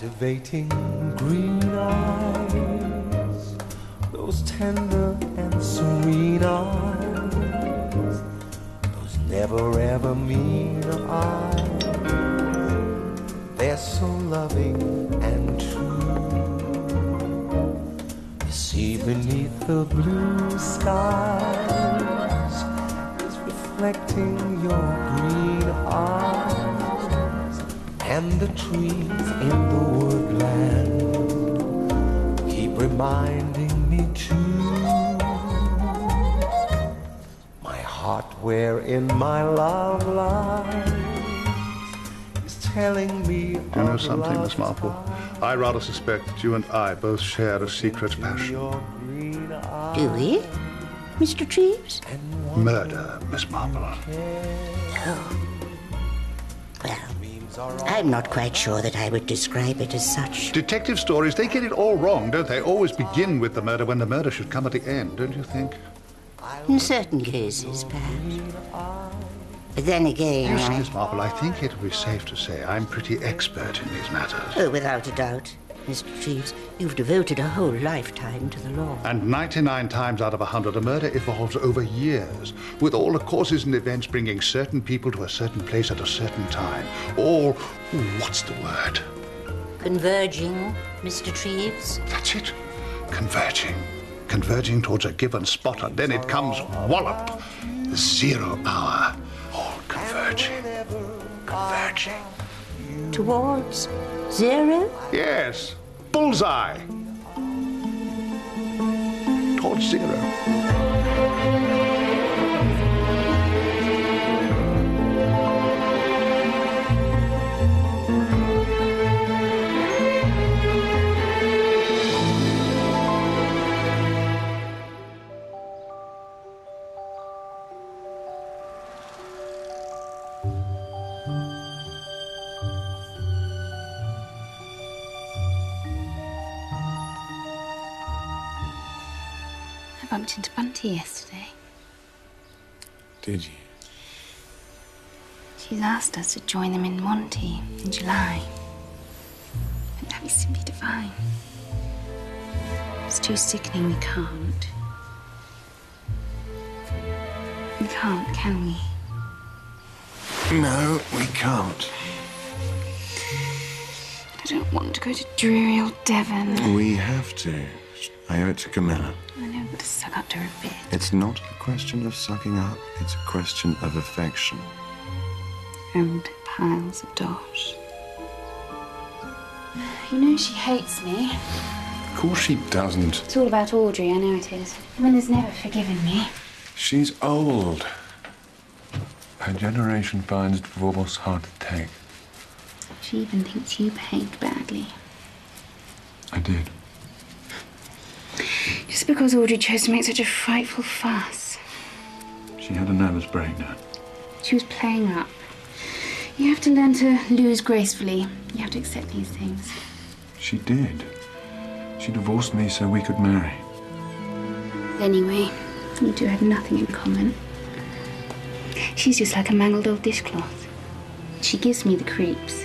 Captivating green eyes, those tender and serene eyes, those never ever mean eyes, they're so loving and true. You see beneath the blue skies is reflecting your green eyes, and the trees in the woodland keep reminding me too. My heart wherein my love lies is telling me. Do you know something, Miss Marple? I rather suspect that you and I both share a secret passion. Do we, Mr. Trivs? Murder, Miss Marple. Oh. Well, I'm not quite sure that I would describe it as such. Detective stories, they get it all wrong, don't they? Always begin with the murder when the murder should come at the end, don't you think? In certain cases, perhaps. But then again... Yes, Miss Marple, I think it would be safe to say I'm pretty expert in these matters. Oh, without a doubt. Mr. Trivs, you've devoted a whole lifetime to the law. And 99 times out of 100, a murder evolves over years, with all the causes and events bringing certain people to a certain place at a certain time. All, what's the word? Converging, Mr. Trivs? That's it. Converging. Converging towards a given spot, and then it comes wallop. The 0 hour. All converging. Converging. Towards 0? Yes. Bullseye. Towards 0. I bumped into Bunty yesterday. Did you? She's asked us to join them in Monty in July. But that is simply divine. It's too sickening, we can't. We can't, can we? No, we can't. I don't want to go to dreary old Devon. We have to. I owe it to Camilla. I know I've got to suck up to her a bit. It's not a question of sucking up. It's a question of affection. And piles of dosh. You know she hates me. Of course she doesn't. It's all about Audrey, I know it is. Camilla's never forgiven me. She's old. Her generation finds divorce hard to take. She even thinks you behaved badly. I did. Just because Audrey chose to make such a frightful fuss. She had a nervous breakdown. She was playing up. You have to learn to lose gracefully. You have to accept these things. She did. She divorced me so we could marry. Anyway, you two had nothing in common. She's just like a mangled old dishcloth. She gives me the creeps.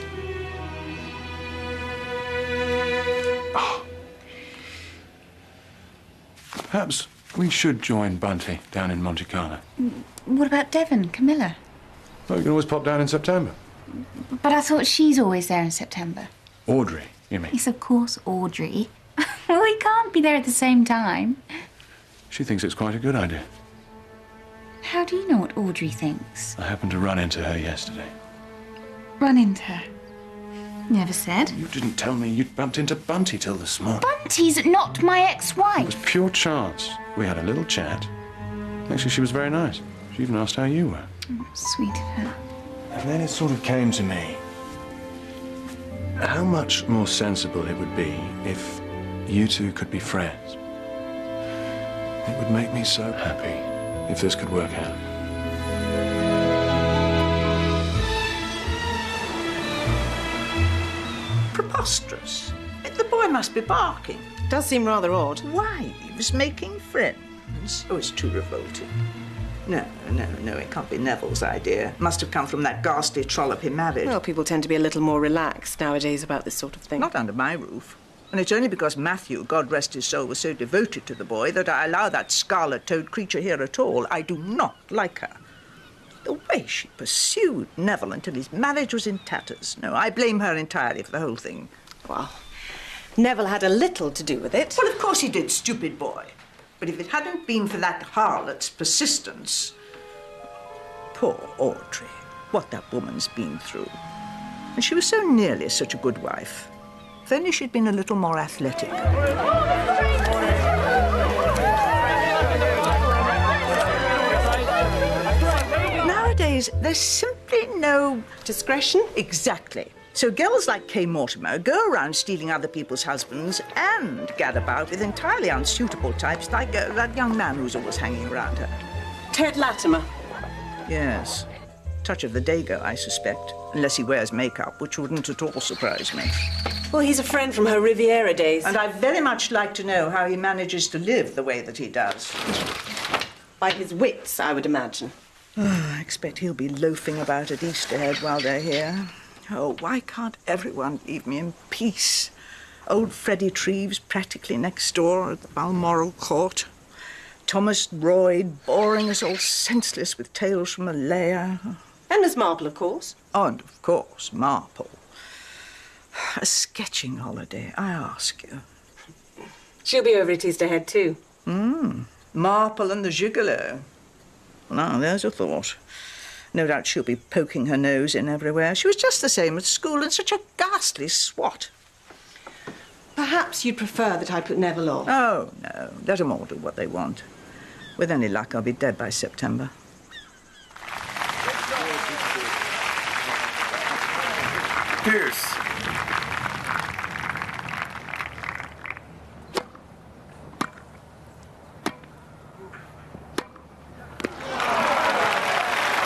Perhaps we should join Bunty down in Monte Carlo. What about Devon, Camilla? Oh, you can always pop down in September. But I thought she's always there in September. Audrey, you mean? Yes, of course, Audrey. Well, we can't be there at the same time. She thinks it's quite a good idea. How do you know what Audrey thinks? I happened to run into her yesterday. Run into her? Never said. You didn't tell me you'd bumped into Bunty till this morning. Bunty's not my It ex-wife. was pure chance. We had a little chat. Actually, she was very nice. She even asked how you were. Oh, sweet of her. And then it sort of came to me how much more sensible it would be if you two could be friends. It would make me so happy if this could work out. Preposterous. The boy must be barking. Does seem rather odd. Wives making friends? Oh, it's too revolting. No, it can't be Neville's idea. Must have come from that ghastly trollop he married. Well, people tend to be a little more relaxed nowadays about this sort of thing. Not under my roof. And it's only because Matthew, God rest his soul, was so devoted to the boy that I allow that scarlet-toed creature here at all. I do not like her. The way she pursued Neville until his marriage was in tatters. No, I blame her entirely for the whole thing. Well, Neville had a little to do with it. Well, of course he did, stupid boy. But if it hadn't been for that harlot's persistence... Poor Audrey. What that woman's been through. And she was so nearly such a good wife. If only she'd been a little more athletic. Nowadays, there's simply no... Discretion? Exactly. So girls like Kay Mortimer go around stealing other people's husbands and gad about with entirely unsuitable types like that young man who's always hanging around her. Ted Latimer. Yes. Touch of the Dago, I suspect. Unless he wears makeup, which wouldn't at all surprise me. Well, he's a friend from her Riviera days. And I'd very much like to know how he manages to live the way that he does. By his wits, I would imagine. Oh, I expect he'll be loafing about at Easterhead while they're here. Oh, why can't everyone leave me in peace? Old Freddie Trivs practically next door at the Balmoral Court. Thomas Royd boring us all senseless with tales from Malaya. And Miss Marple, of course. Oh, and of course, Marple. A sketching holiday, I ask you. She'll be over at Easterhead too. Marple and the gigolo. Now, there's a thought. No doubt she'll be poking her nose in everywhere. She was just the same at school and such a ghastly swat. Perhaps you'd prefer that I put Neville off. Oh, no. Let them all do what they want. With any luck, I'll be dead by September. Pierce.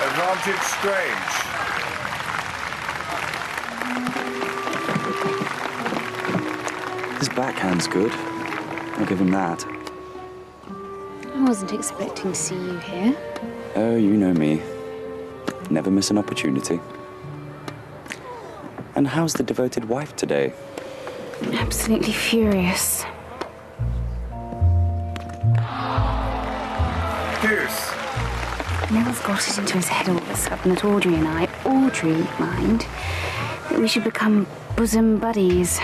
Advantage Strange. His backhand's good. I'll give him that. I wasn't expecting to see you here. Oh, you know me. Never miss an opportunity. And how's the devoted wife today? Absolutely furious. Pierce. Neville's got it into his head all of a sudden that Audrey and I, Audrey, mind, that we should become bosom buddies.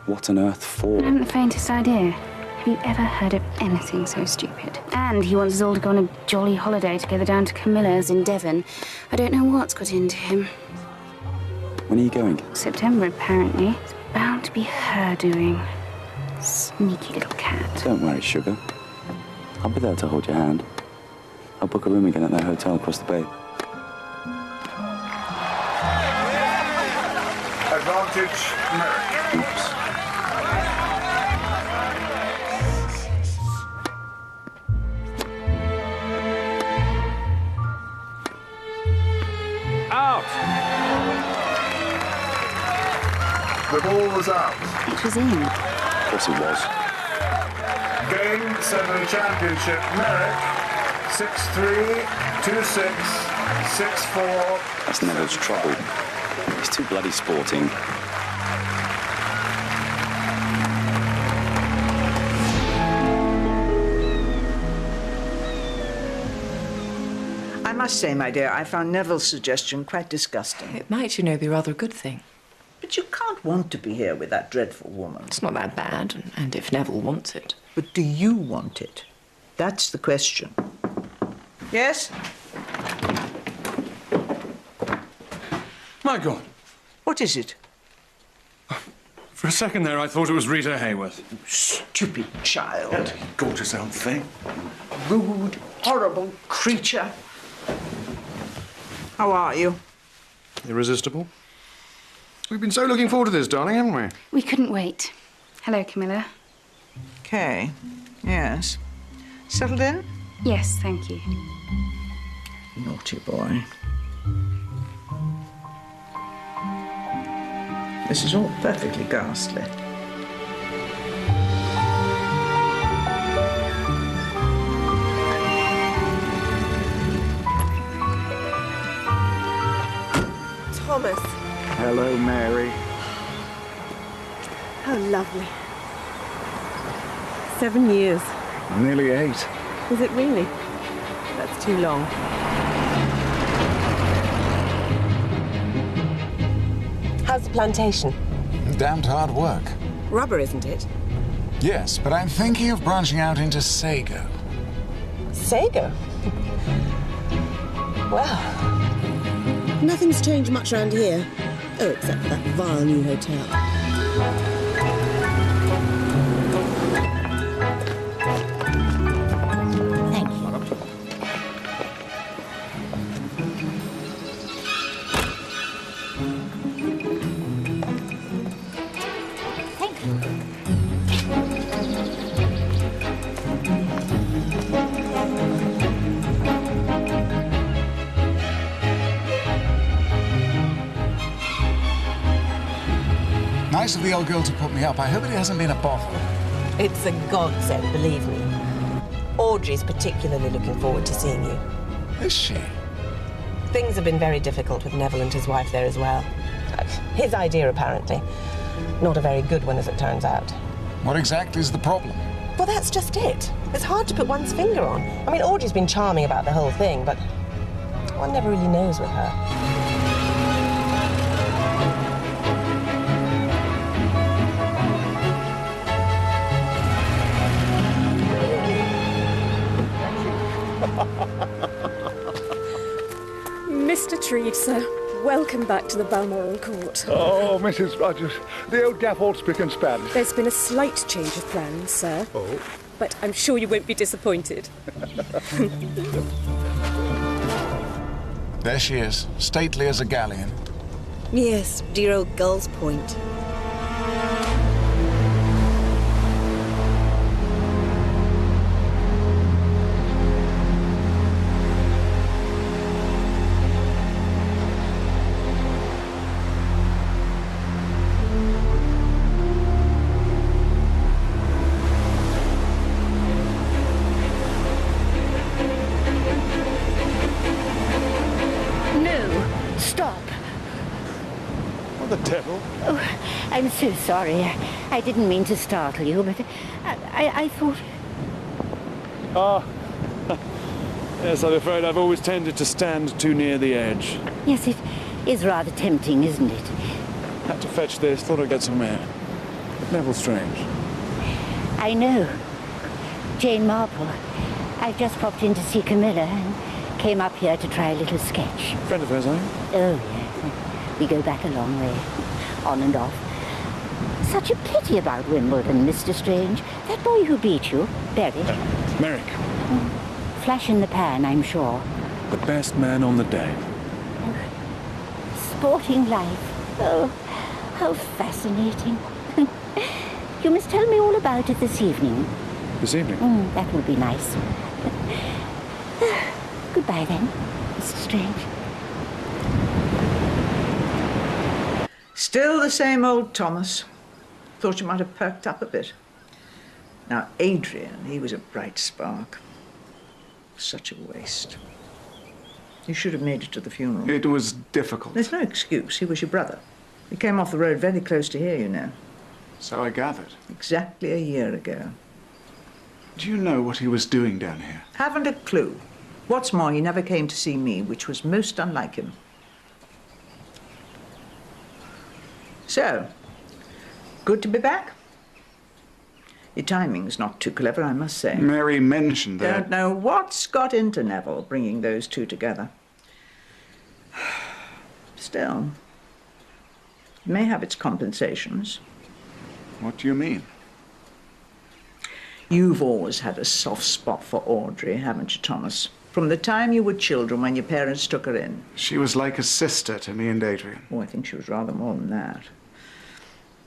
What on earth for? I haven't the faintest idea. Have you ever heard of anything so stupid? And he wants us all to go on a jolly holiday together down to Camilla's in Devon. I don't know what's got into him. When are you going? September, apparently. It's bound to be her doing. Sneaky little cat. Don't worry, sugar. I'll be there to hold your hand. I'll book a room again at that hotel across the bay. Advantage Merrick. Oops. Out! The ball was out. It was in. Of course it was. Game 7 championship, Merrick. 6-3, 2-6, 6-4. That's Neville's trouble. He's too bloody sporting. I must say, my dear, I found Neville's suggestion quite disgusting. It might, you know, be rather a good thing. But you can't want to be here with that dreadful woman. It's not that bad, and if Neville wants it. But do you want it? That's the question. Yes? My God. What is it? For a second there, I thought it was Rita Hayworth. Stupid child. Gorgeous old thing. Rude, horrible creature. How are you? Irresistible. We've been so looking forward to this, darling, haven't we? We couldn't wait. Hello, Camilla. Kay. Yes. Settled in? Yes, thank you. Naughty boy. This is all perfectly ghastly. Hello, Mary. How lovely. 7 years. Nearly 8. Is it really? That's too long. How's the plantation? Damned hard work. Rubber, isn't it? Yes, but I'm thinking of branching out into sago. Sago? Well, nothing's changed much around here. Oh, except for that vile new hotel. Thank you. Thank you. Nice of the old girl to put me up. I hope it hasn't been a bother. It's a godsend, believe me. Audrey's particularly looking forward to seeing you. Is she? Things have been very difficult with Neville and his wife there as well. His idea, apparently. Not a very good one, as it turns out. What exactly is the problem? Well, that's just it. It's hard to put one's finger on. I mean, Audrey's been charming about the whole thing, but one never really knows with her. Mr. Trivs, sir. Welcome back to the Balmoral Court. Oh, Mrs. Rogers, the old gaff all spick and span. There's been a slight change of plans, sir. Oh? But I'm sure you won't be disappointed. There she is, stately as a galleon. Yes, dear old Gull's Point. I'm so sorry. I didn't mean to startle you, but I thought... Ah. Yes, I'm afraid I've always tended to stand too near the edge. Yes, it is rather tempting, isn't it? Had to fetch this, thought I'd get some air. But Neville's strange. I know. Jane Marple. I've just popped in to see Camilla and came up here to try a little sketch. Friend of hers, are you? Oh, yes. We go back a long way. On and off. Such a pity about Wimbledon, Mr. Strange. That boy who beat you, Berwick. Merrick. Flash in the pan, I'm sure. The best man on the day. Sporting life. Oh, how fascinating. You must tell me all about it this evening. This evening? That would be nice. Goodbye then, Mr. Strange. Still the same old Thomas. Thought you might have perked up a bit. Now, Adrian, he was a bright spark. Such a waste. You should have made it to the funeral. It was difficult. There's no excuse. He was your brother. He came off the road very close to here, you know. So I gathered. Exactly a year ago. Do you know what he was doing down here? Haven't a clue. What's more, he never came to see me, which was most unlike him. So, good to be back. Your timing's not too clever, I must say. Mary mentioned that. Don't know what's got into Neville, bringing those two together. Still, it may have its compensations. What do you mean? You've always had a soft spot for Audrey, haven't you, Thomas? From the time you were children when your parents took her in. She was like a sister to me and Adrian. Oh, I think she was rather more than that.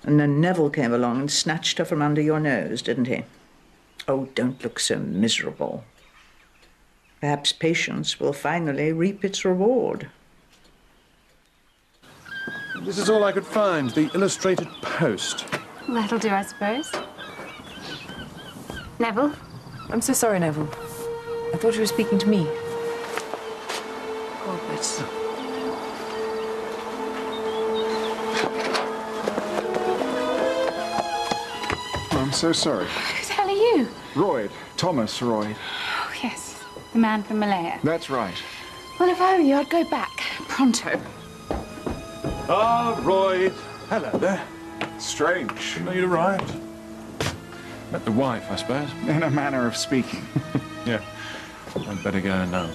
And then Neville came along and snatched her from under your nose, didn't he? Oh, don't look so miserable. Perhaps patience will finally reap its reward. This is all I could find, the illustrated post. That'll do, I suppose. Neville? I'm so sorry, Neville. I thought you were speaking to me. so sorry. Who the hell are you? Royd. Thomas Royd. Oh, yes. The man from Malaya. That's right. Well, if I were you, I'd go back. Pronto. Ah, Royd. Hello there. Strange. Didn't know you'd arrived. Met the wife, I suppose. In a manner of speaking. Yeah. I'd better go now.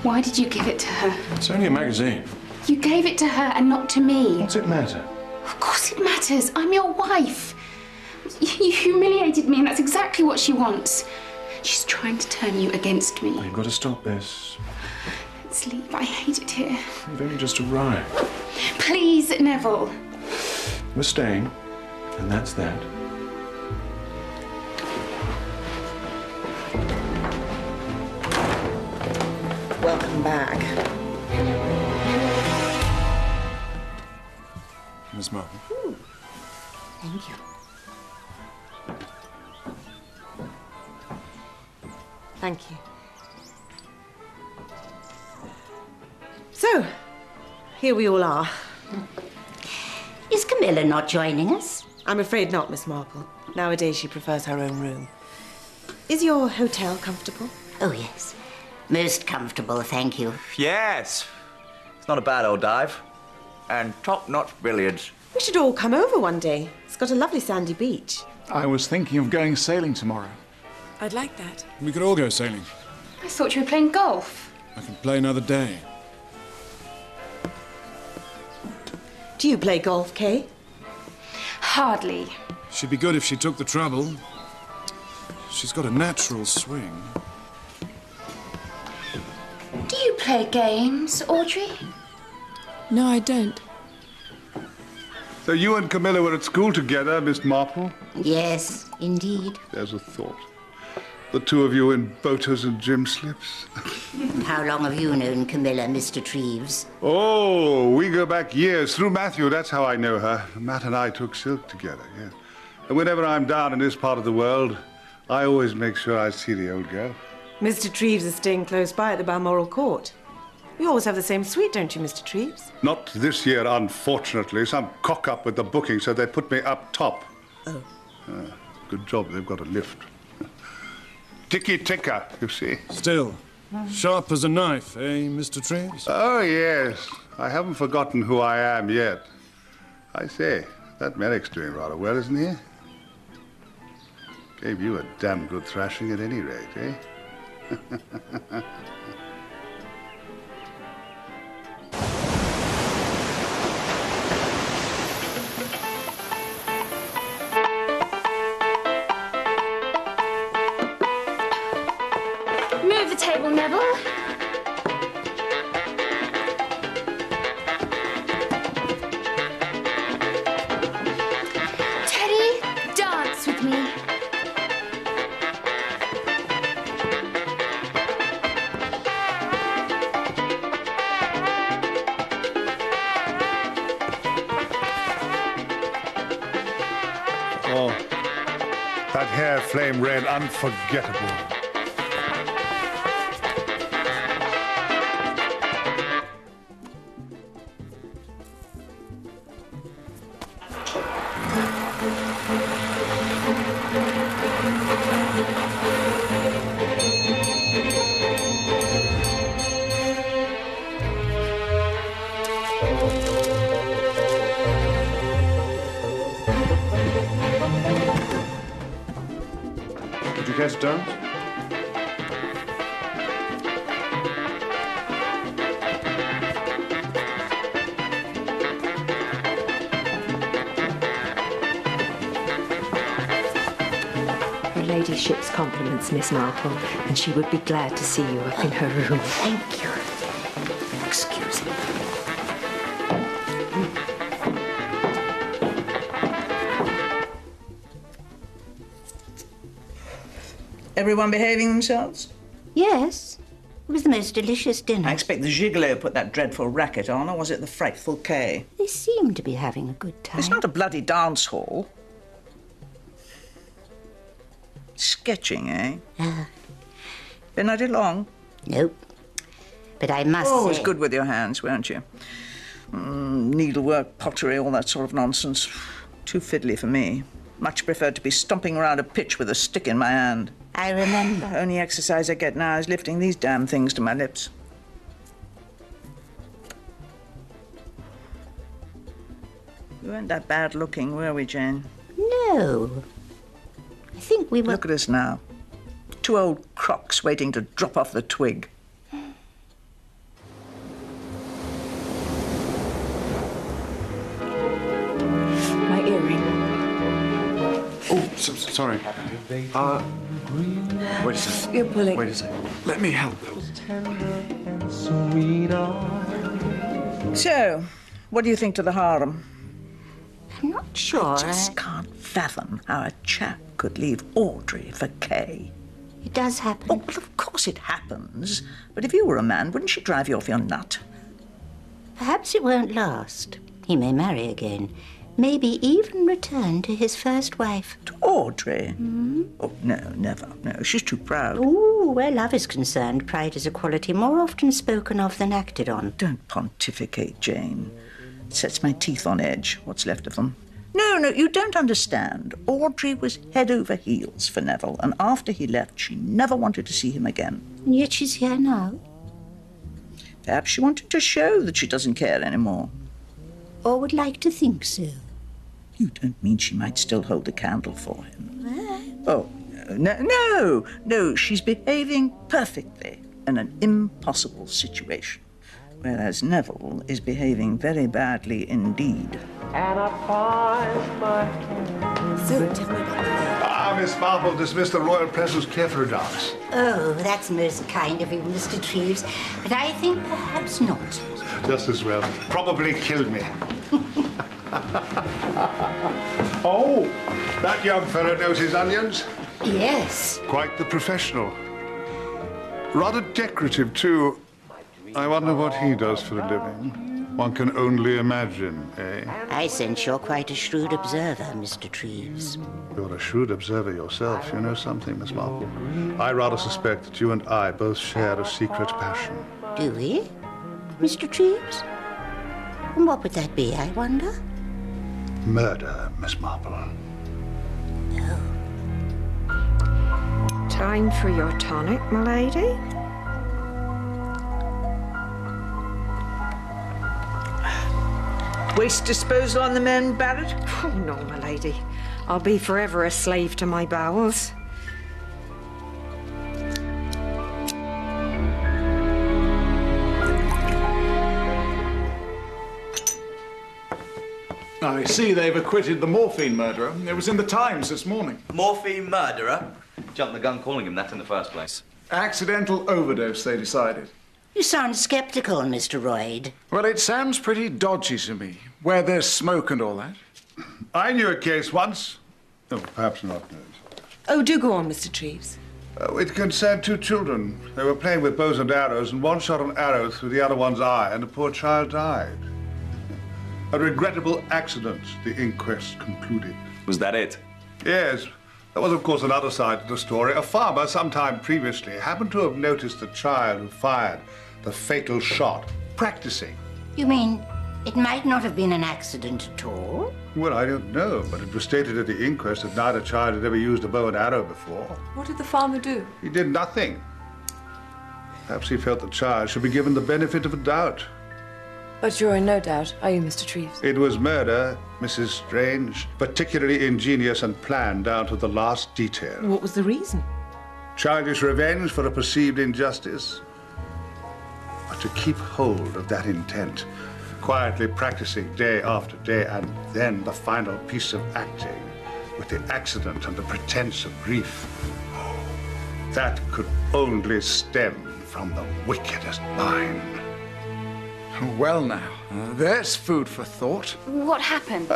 Why did you give it to her? It's only a magazine. You gave it to her and not to me. What's it matter? Of course it matters. I'm your wife. You humiliated me, and that's exactly what she wants. She's trying to turn you against me. You've got to stop this. Let's leave. I hate it here. You've only just arrived. Please, Neville. We're staying, and that's that. Welcome back. Miss Marple. Thank you. Thank you. So, here we all are. Is Camilla not joining us? I'm afraid not, Miss Marple. Nowadays she prefers her own room. Is your hotel comfortable? Oh, yes. Most comfortable, thank you. Yes. It's not a bad old dive. And top-notch billiards. We should all come over one day. It's got a lovely sandy beach. I was thinking of going sailing tomorrow. I'd like that. We could all go sailing. I thought you were playing golf. I can play another day. Do you play golf, Kay? Hardly. She'd be good if she took the trouble. She's got a natural swing. Do you play games, Audrey? No, I don't. So you and Camilla were at school together, Miss Marple? Yes, indeed. There's a thought. The two of you in boaters and gym slips. How long have you known Camilla, Mr. Trivs? Oh, we go back years. Through Matthew, that's how I know her. Matt and I took silk together, yes. And whenever I'm down in this part of the world, I always make sure I see the old girl. Mr. Trivs is staying close by at the Balmoral Court. You always have the same suite, don't you, Mr. Trivs? Not this year, unfortunately. Some cock-up with the booking, so they put me up top. Oh. Good job, they've got a lift. Ticky-ticker, you see. Still, sharp as a knife, eh, Mr. Trivs? Oh, yes. I haven't forgotten who I am yet. I say, that Merrick's doing rather well, isn't he? Gave you a damn good thrashing at any rate, eh? Move the table, Neville. Teddy, dance with me. Oh, that hair flame red, unforgettable. Would you care to dance? Her ladyship's compliments, Miss Marple, and she would be glad to see you up in her room. Thank you. Excuse me. Everyone behaving themselves? Yes. It was the most delicious dinner. I expect the gigolo put that dreadful racket on, or was it the frightful Kay? They seem to be having a good time. It's not a bloody dance hall. Sketching, eh? Been at it long? Nope. But I must Always say... good with your hands, weren't you? Needlework, pottery, all that sort of nonsense. Too fiddly for me. Much prefer to be stomping around a pitch with a stick in my hand. I remember. The only exercise I get now is lifting these damn things to my lips. We weren't that bad looking, were we, Jane? No. I think we were... Look at us now. Two old crocs waiting to drop off the twig. My earring. Oh, sorry. Wait a second. You're pulling. Wait a second. Let me help. So, what do you think to the harem? I'm not sure. I just can't fathom how a chap could leave Audrey for Kay. It does happen. Oh, well, of course it happens. But if you were a man, wouldn't she drive you off your nut? Perhaps it won't last. He may marry again. Maybe even return to his first wife. To Audrey? Oh, no, never. No, she's too proud. Oh, where love is concerned, pride is a quality more often spoken of than acted on. Don't pontificate, Jane. It sets my teeth on edge, what's left of them. No, you don't understand. Audrey was head over heels for Neville, and after he left, she never wanted to see him again. And yet she's here now. Perhaps she wanted to show that she doesn't care anymore. Or would like to think so. You don't mean she might still hold the candle for him? Oh, no, she's behaving perfectly in an impossible situation. Whereas Neville is behaving very badly indeed. And I find my... So, tell me about the Miss Marple dismissed the royal presence care for a dance. Oh, that's most kind of you, Mr. Trivs. But I think perhaps not. Just as well. Probably killed me. Oh, that young fellow knows his onions. Yes. Quite the professional. Rather decorative, too. I wonder what he does for a living. One can only imagine, eh? I sense you're quite a shrewd observer, Mr. Trivs. You're a shrewd observer yourself. You know something, Miss Marple? I rather suspect that you and I both share a secret passion. Do we, Mr. Trivs? And what would that be, I wonder? Murder, Miss Marple. No. Time for your tonic, my lady? Waste disposal on the men, Barrett? Oh, no, my lady. I'll be forever a slave to my bowels. I see they've acquitted the morphine murderer. It was in the Times this morning. Morphine murderer? Jumped the gun calling him that in the first place. Accidental overdose, they decided. You sound skeptical, Mr. Royd. Well, it sounds pretty dodgy to me, where there's smoke and all that. I knew a case once. Oh, perhaps not. Oh, do go on, Mr. Trivs. It concerned two children. They were playing with bows and arrows, and one shot an arrow through the other one's eye, and the poor child died. A regrettable accident, the inquest concluded. Was that it? Yes. There was, of course, another side to the story. A farmer, some time previously, happened to have noticed the child who fired the fatal shot practicing. You mean it might not have been an accident at all? Well, I don't know, but it was stated at the inquest that neither child had ever used a bow and arrow before. What did the farmer do? He did nothing. Perhaps he felt the child should be given the benefit of a doubt. But you're in no doubt, are you, Mr. Trivs? It was murder, Mrs. Strange. Particularly ingenious and planned down to the last detail. What was the reason? Childish revenge for a perceived injustice. But to keep hold of that intent, quietly practicing day after day, and then the final piece of acting, with the accident and the pretense of grief, that could only stem from the wickedest mind. Well now, there's food for thought. What happened?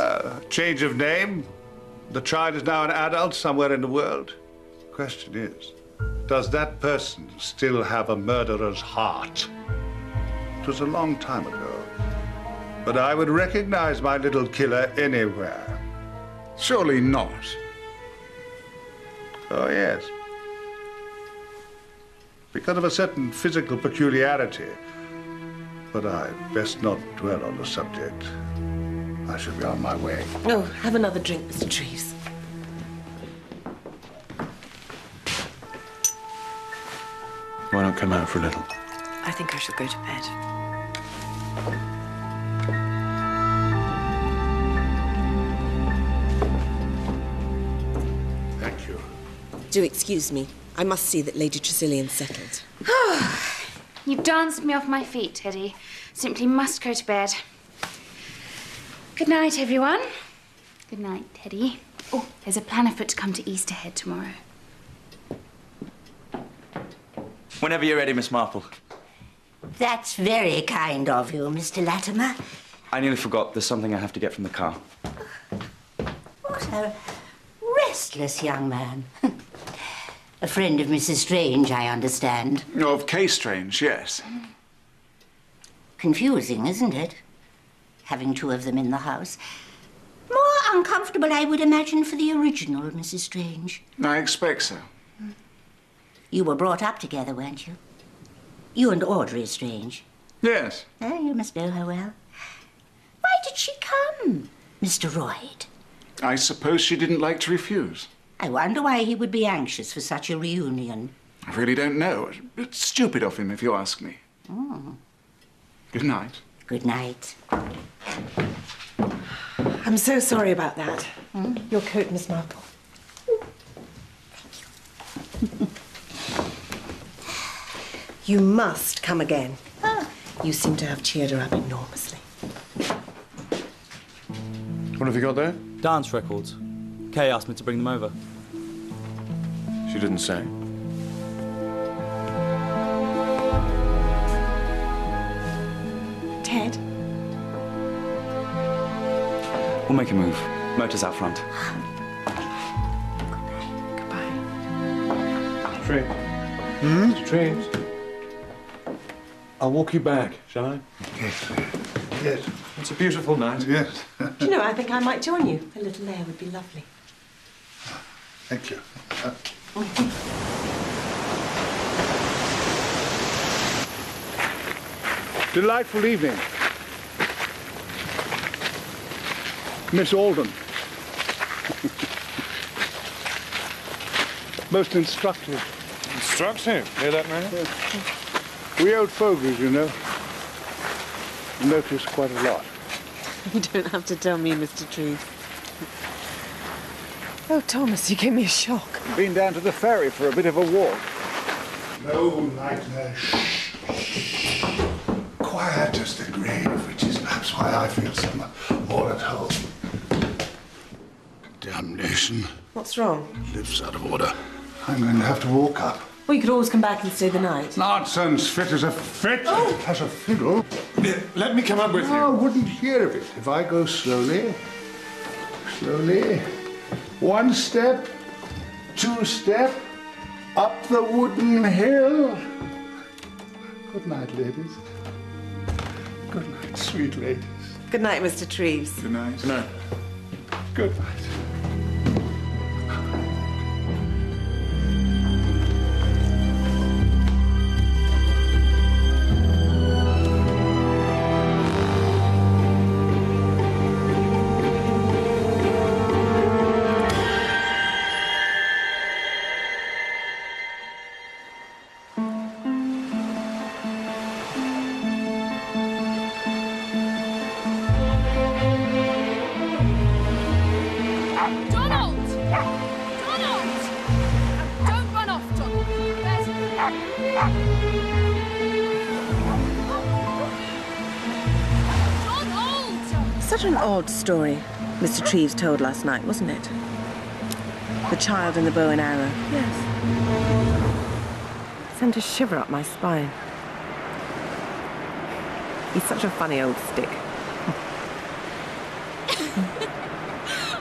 Change of name. The child is now an adult somewhere in the world. Question is, does that person still have a murderer's heart? It was a long time ago, but I would recognize my little killer anywhere. Surely not. Oh, yes. because of a certain physical peculiarity. But I best not dwell on the subject. I shall be on my way. Oh, have another drink, Mr. Trivs. Why not come out for a little? I think I shall go to bed. Thank you. Do excuse me. I must see that Lady Tresilian's settled. You've danced me off my feet, Teddy. Simply must go to bed. Good night, everyone. Good night, Teddy. Oh, there's a plan afoot to come to Easterhead tomorrow. Whenever you're ready, Miss Marple. That's very kind of you, Mr. Latimer. I nearly forgot. There's something I have to get from the car. What a restless young man. A friend of Mrs. Strange, I understand. Of Kay Strange, yes. Confusing, isn't it? Having two of them in the house. More uncomfortable, I would imagine, for the original Mrs. Strange. I expect so. You were brought up together, weren't you? You and Audrey Strange. Yes. Oh, you must know her well. Why did she come, Mr. Royd? I suppose she didn't like to refuse. I wonder why he would be anxious for such a reunion. I really don't know. It's stupid of him, if you ask me. Oh. Good night. Good night. I'm so sorry about that. Your coat, Miss Marple. You must come again. You seem to have cheered her up enormously. What have you got there? Dance records. Kay asked me to bring them over. She didn't say. Ted? We'll make a move. Motor's out front. Goodbye. Trivs. Mr. Trivs. I'll walk you back, shall I? Yes. Yes. It's a beautiful night. Yes. Do you know, I think I might join you. A little air would be lovely. Thank you. Delightful evening. Miss Alden. Most instructive. Instructive? Hear that, man? Yes. We old fogies, you know, notice quite a lot. You don't have to tell me, Mr. Trivs. Oh, Thomas, you gave me a shock. Been down to the ferry for a bit of a walk. No nightmare. Shh. Quiet as the grave, which is perhaps why I feel so more at home. Damnation. What's wrong? Lives out of order. I'm going to have to walk up. Well, you could always come back and stay the night. Nonsense. Fit as a has a fiddle. Let me come up with you. I wouldn't hear of it. If I go slowly, one step, two step, up the wooden hill. Good night, ladies. Good night, sweet ladies. Good night, Mr. Trivs. Good night. Good night. Good night. Such an odd story Mr. Trivs told last night, wasn't it? The child and the bow and arrow. Yes. Sent a shiver up my spine. He's such a funny old stick.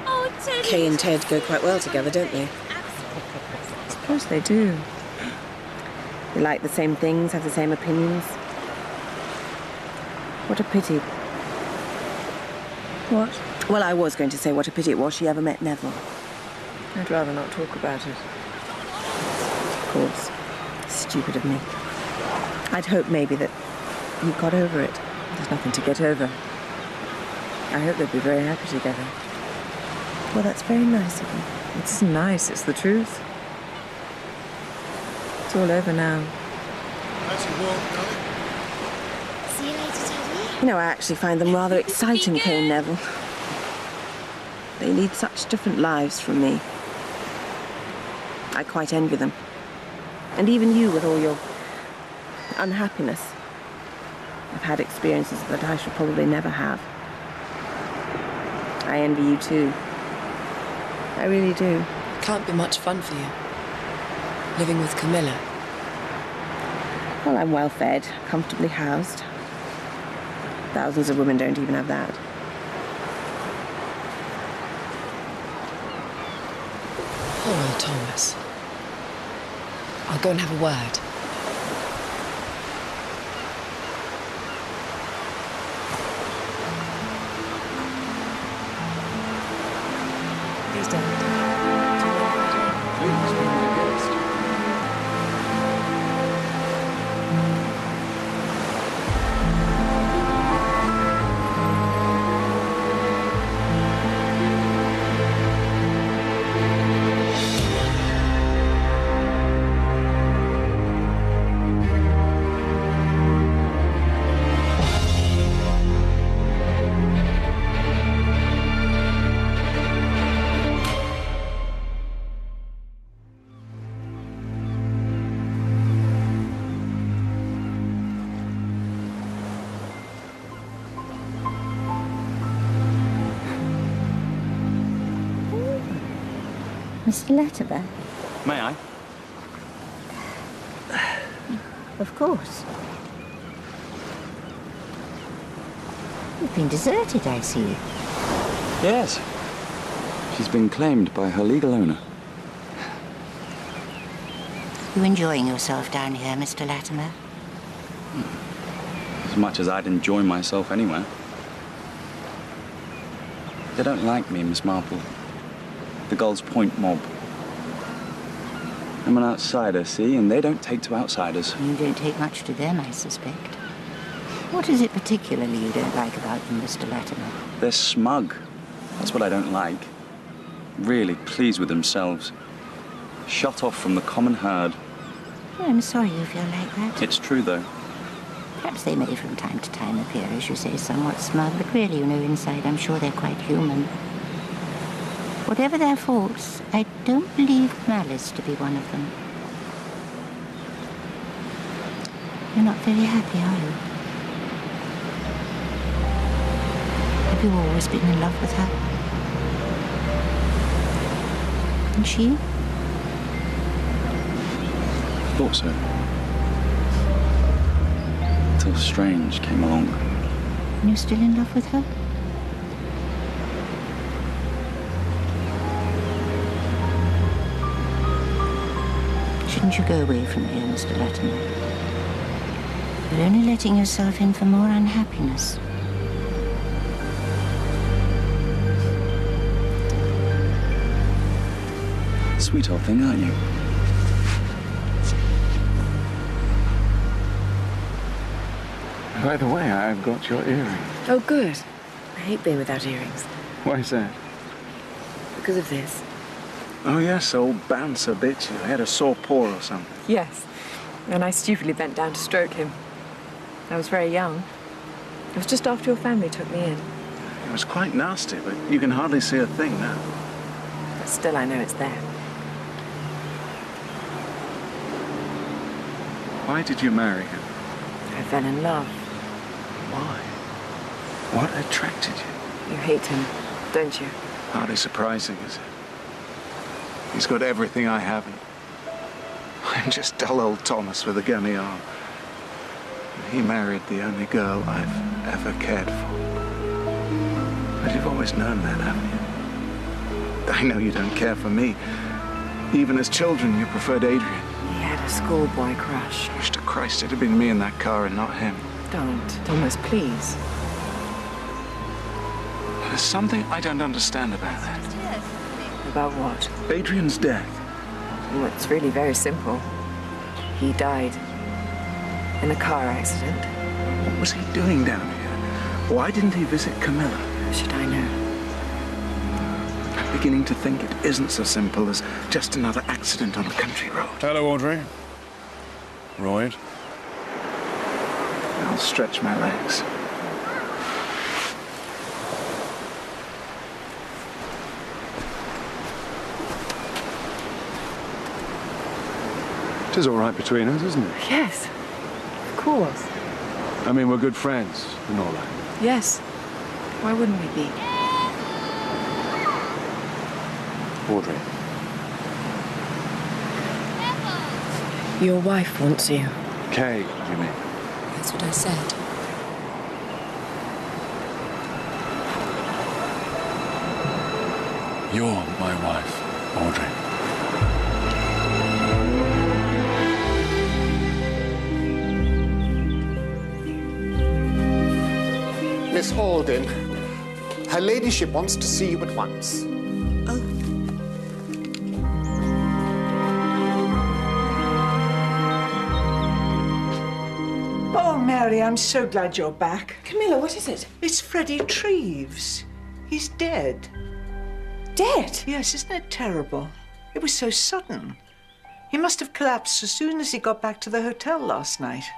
Oh, Ted. Kay and Ted go quite well together, don't they? I suppose they do. They like the same things, have the same opinions. What a pity. What? Well, I was going to say what a pity it was she ever met Neville. I'd rather not talk about it. Of course. stupid of me. I'd hoped maybe that you got over it. There's nothing to get over. I hope they'll be very happy together. Well, that's very nice of you. It's nice, it's the truth. It's all over now. How's your walk, darling? See you later, Teddy. You know, I actually find them rather exciting, Kay and Neville. They lead such different lives from me. I quite envy them. And even you, with all your unhappiness. I've had experiences that I should probably never have. I envy you too. I really do. It can't be much fun for you. Living with Camilla. Well, I'm well fed, comfortably housed. Thousands of women don't even have that. Poor old Thomas. I'll go and have a word. Please don't. Please, be my guest. Mr. Latimer? May I? Of course. You've been deserted, I see. Yes. She's been claimed by her legal owner. You enjoying yourself down here, Mr. Latimer? As much as I'd enjoy myself anywhere. They don't like me, Miss Marple. The Gull's Point mob. I'm an outsider, see, and they don't take to outsiders. You don't take much to them, I suspect. What is it particularly you don't like about them, Mr. Latimer? They're smug. That's what I don't like. Really pleased with themselves. Shut off from the common herd. Oh, I'm sorry you feel like that. It's true, though. Perhaps they may from time to time appear, as you say, somewhat smug, but really, you know, inside, I'm sure they're quite human. Whatever their faults, I don't believe malice to be one of them. You're not very happy, are you? Have you always been in love with her? And she? Thought so. Until Strange came along. And you're still in love with her? Shouldn't you go away from here, Mr. Latimer? You're only letting yourself in for more unhappiness. Sweet old thing, aren't you? By the way, I've got your earring. Oh, good. I hate being without earrings. Why is that? Because of this. Oh, yes, old bouncer bit you. Had a sore paw or something. Yes. And I stupidly bent down to stroke him. I was very young. It was just after your family took me in. It was quite nasty, but you can hardly see a thing now. But still, I know it's there. Why did you marry him? I fell in love. Why? What attracted you? You hate him, don't you? Hardly surprising, is it? He's got everything I haven't. I'm just dull old Thomas with a gummy arm. And he married the only girl I've ever cared for. But you've always known that, haven't you? I know you don't care for me. Even as children, you preferred Adrian. He had a schoolboy crush. Wish to Christ it had been me in that car and not him. Don't. Thomas, please. There's something I don't understand about that. About what? Adrian's death. Well, it's really very simple. He died in a car accident. What was he doing down here? Why didn't he visit Camilla? How should I know? I'm beginning to think it isn't so simple as just another accident on a country road. Hello, Audrey. Right. I'll stretch my legs. It is all right between us, isn't it? Yes, of course. I mean, we're good friends and all that. Yes. Why wouldn't we be? Audrey. Your wife wants you. Kay, you mean? That's what I said. You're my wife, Audrey. Miss Alden, her ladyship wants to see you at once. Oh, Mary, I'm so glad you're back. Camilla, what is it? It's Freddie Trivs. He's dead. Dead? Yes, isn't it terrible? It was so sudden. He must have collapsed as soon as he got back to the hotel last night.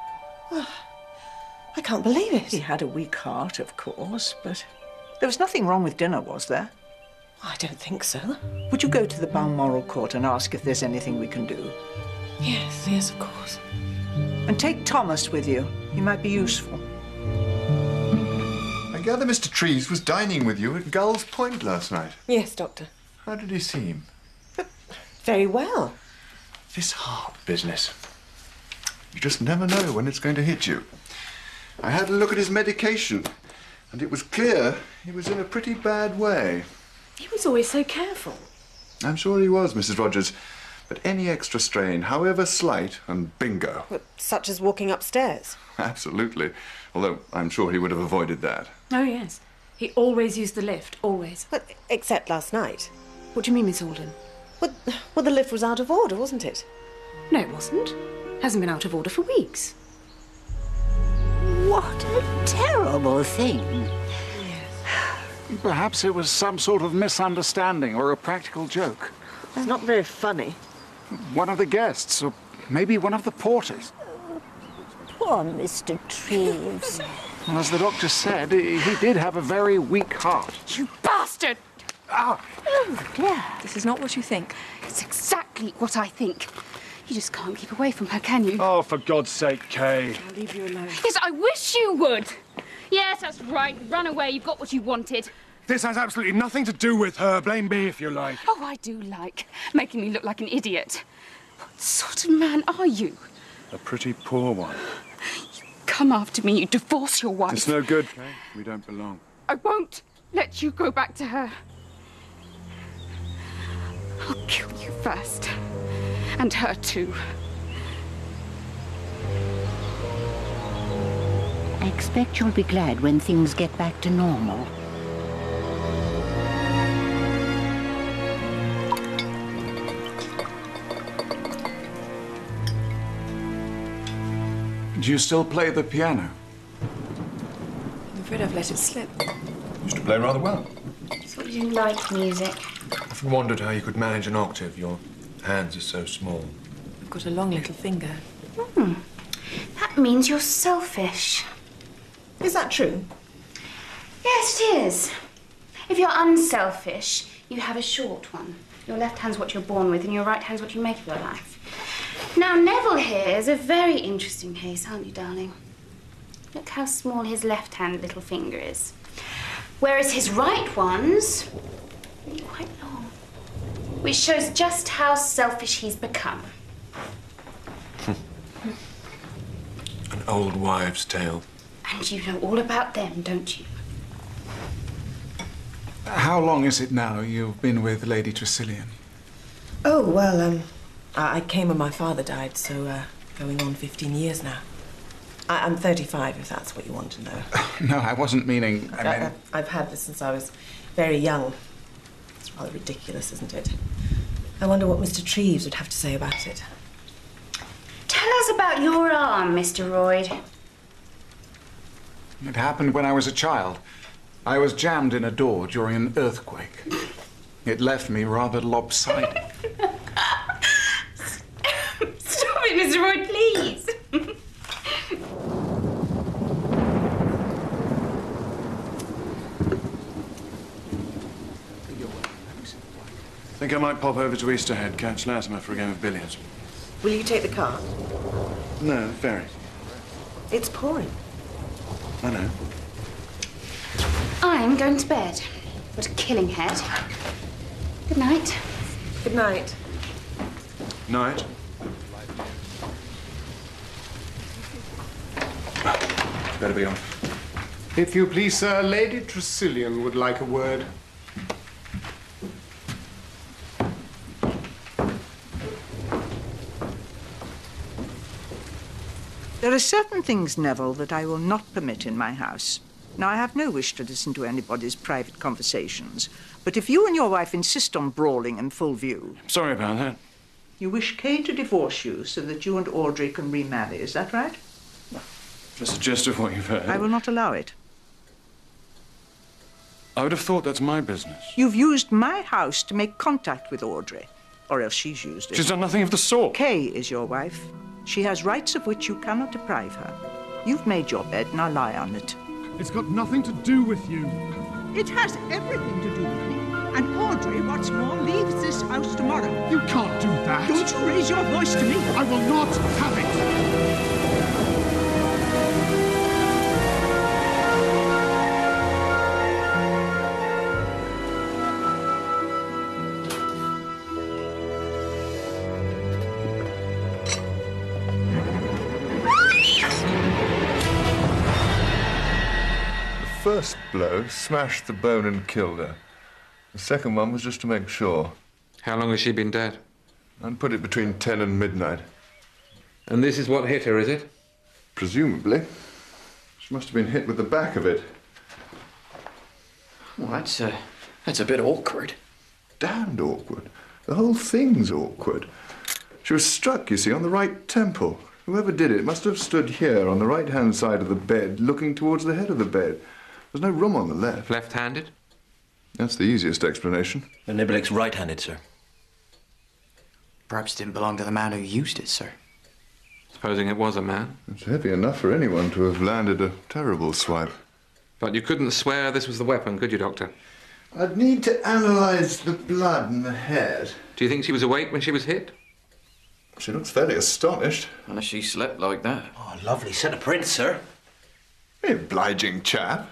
I can't believe it. He had a weak heart, of course, but there was nothing wrong with dinner, was there? I don't think so. Would you go to the Balmoral Court and ask if there's anything we can do? Yes, of course. And take Thomas with you. He might be useful. I gather Mr. Trivs was dining with you at Gull's Point last night. Yes, Doctor. How did he seem? Very well. This heart business. You just never know when it's going to hit you. I had a look at his medication, and it was clear he was in a pretty bad way. He was always so careful. I'm sure he was, Mrs. Rogers. But any extra strain, however slight, and bingo. But such as walking upstairs. Absolutely. Although I'm sure he would have avoided that. Oh, yes. He always used the lift, always. But except last night. What do you mean, Miss Alden? Well, the lift was out of order, wasn't it? No, it wasn't. Hasn't been out of order for weeks. What a terrible thing. Perhaps it was some sort of misunderstanding or a practical joke. It's not very funny. One of the guests, or maybe one of the porters. Poor Mr. Trivs. Well, as the doctor said, he did have a very weak heart. You bastard! Ah! Oh, dear. This is not what you think. It's exactly what I think. You just can't keep away from her, can you? Oh, for God's sake, Kay. I'll leave you alone. Yes, I wish you would. Yes, that's right. Run away. You've got what you wanted. This has absolutely nothing to do with her. Blame me if you like. Oh, I do like making me look like an idiot. What sort of man are you? A pretty poor one. You come after me, you divorce your wife. It's no good, Kay. We don't belong. I won't let you go back to her. I'll kill you first. And her too. I expect you'll be glad when things get back to normal. Do you still play the piano? I'm afraid I've let it slip. Used to play rather well. Thought you didn't like music. Often wondered how you could manage an octave. Your hands are so small. I've got a long little finger. That means you're selfish. Is that true? Yes, it is. If you're unselfish, you have a short one. Your left hand's what you're born with, and your right hand's what you make of your life. Now, Neville here is a very interesting case, aren't you, darling? Look how small his left-hand little finger is. Whereas his right one's really quite long. Which shows just how selfish he's become. An old wives' tale. And you know all about them, don't you? How long is it now you've been with Lady Tresiliyan? Oh, well, I came when my father died, so going on 15 years now. I'm 35, if that's what you want to know. No, I wasn't meaning... I've had this since I was very young. It's rather ridiculous, isn't it? I wonder what Mr. Trivs would have to say about it. Tell us about your arm, Mr. Royd. It happened when I was a child. I was jammed in a door during an earthquake. It left me rather lopsided. Stop it, Mr. Royd, please. I think I might pop over to Easterhead, catch Latimer for a game of billiards. Will you take the car? No, ferry. It's pouring. I know. I'm going to bed. What a killing head. Good night. Good night. Night. Better be on. If you please, sir, Lady Tresiliyan would like a word. There are certain things, Neville, that I will not permit in my house. Now, I have no wish to listen to anybody's private conversations, but if you and your wife insist on brawling in full view... Sorry about that. You wish Kay to divorce you so that you and Audrey can remarry, is that right? Just a gist of what you've heard. I will not allow it. I would have thought that's my business. You've used my house to make contact with Audrey, or else she's used it. She's done nothing of the sort. Kay is your wife. She has rights of which you cannot deprive her. You've made your bed, now lie on it. It's got nothing to do with you. It has everything to do with me. And Audrey, what's more, leaves this house tomorrow. You can't do that. Don't you raise your voice to me. I will not have it. The first blow smashed the bone and killed her. The second one was just to make sure. How long has she been dead? I'd put it between 10 and midnight. And this is what hit her, is it? Presumably. She must have been hit with the back of it. Well, that's a bit awkward. Damned awkward. The whole thing's awkward. She was struck, you see, on the right temple. Whoever did it must have stood here on the right-hand side of the bed, looking towards the head of the bed. There's no room on the left. Left-handed? That's the easiest explanation. The Niblick's right-handed, sir. Perhaps it didn't belong to the man who used it, sir. Supposing it was a man? It's heavy enough for anyone to have landed a terrible swipe. But you couldn't swear this was the weapon, could you, Doctor? I'd need to analyse the blood and the head. Do you think she was awake when she was hit? She looks fairly astonished. Unless she slept like that. Oh, lovely set of prints, sir. Obliging chap.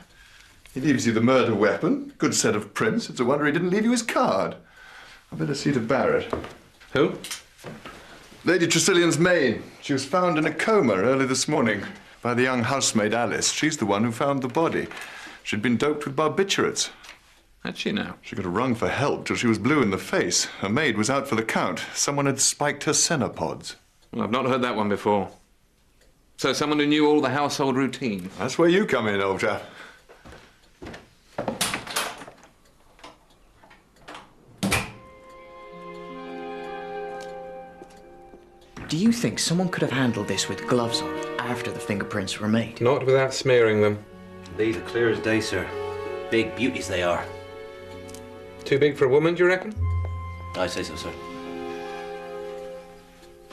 He leaves you the murder weapon, good set of prints. It's a wonder he didn't leave you his card. I'd better see to Barrett. Who? Lady Tresiliyan's maid. She was found in a coma early this morning by the young housemaid Alice. She's the one who found the body. She'd been doped with barbiturates. How'd she know? She got a rung for help till she was blue in the face. Her maid was out for the count. Someone had spiked her cenopods. Well, I've not heard that one before. So someone who knew all the household routine. That's where you come in, old chap. Do you think someone could have handled this with gloves on after the fingerprints were made? Not without smearing them. These are clear as day, sir. Big beauties they are. Too big for a woman, do you reckon? I say so, sir.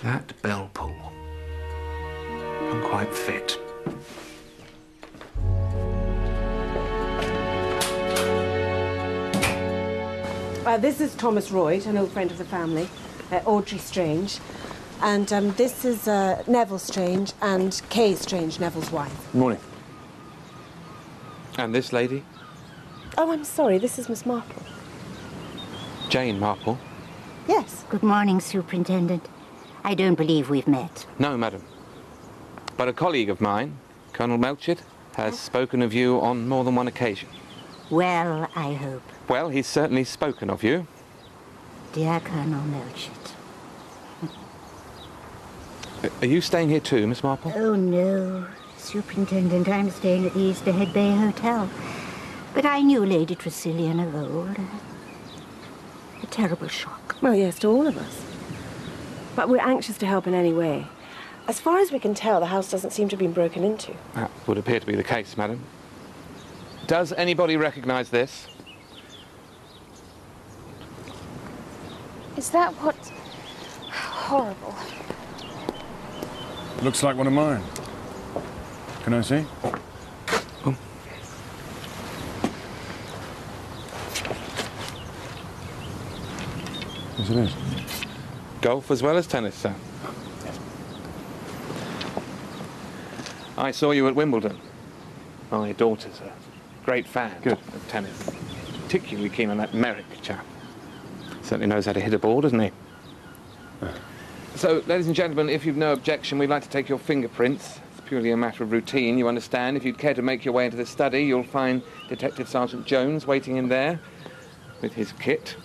That bell pull. I'm quite fit. This is Thomas Royd, an old friend of the family, Audrey Strange. And this is Neville Strange and Kay Strange, Neville's wife. Morning. And this lady? Oh, I'm sorry, this is Miss Marple. Jane Marple? Yes. Good morning, Superintendent. I don't believe we've met. No, madam. But a colleague of mine, Colonel Melchett, has spoken of you on more than one occasion. Well, I hope. Well, he's certainly spoken of you. Dear Colonel Melchett. Are you staying here too, Miss Marple? Oh, no. Superintendent, I'm staying at the Easterhead Bay Hotel. But I knew Lady Tresiliyan of old. A terrible shock. Well, yes, to all of us. But we're anxious to help in any way. As far as we can tell, the house doesn't seem to have been broken into. That would appear to be the case, madam. Does anybody recognise this? Is that what... Horrible. Looks like one of mine. Can I see? Oh. Yes, it is. Golf as well as tennis, sir. Yes. I saw you at Wimbledon. My daughter's a great fan of tennis. Particularly keen on that Merrick chap. Certainly knows how to hit a ball, doesn't he? So, ladies and gentlemen, if you've no objection, we'd like to take your fingerprints. It's purely a matter of routine, you understand. If you'd care to make your way into the study, you'll find Detective Sergeant Jones waiting in there with his kit.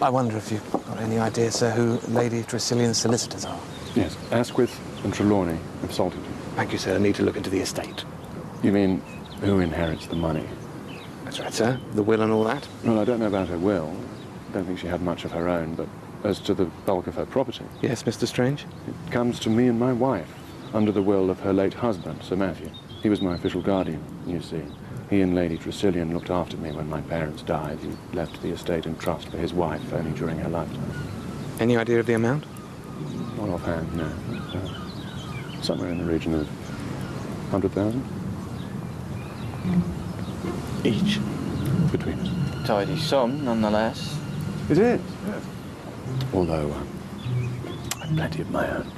I wonder if you've got any idea, sir, who Lady Tresilian's solicitors are? Yes, Asquith and Trelawney have Salted. Thank you, sir. I need to look into the estate. You mean who inherits the money? That's right, sir. The will and all that? Well, I don't know about her will. I don't think she had much of her own, but as to the bulk of her property... Yes, Mr. Strange? It comes to me and my wife, under the will of her late husband, Sir Metju. He was my official guardian, you see. He and Lady Tresilian looked after me when my parents died. He left the estate in trust for his wife only during her lifetime. Any idea of the amount? Not offhand, no. Somewhere in the region of 100,000. Each? Between us. Tidy sum, nonetheless. It is, yes. Although, I've plenty of my own.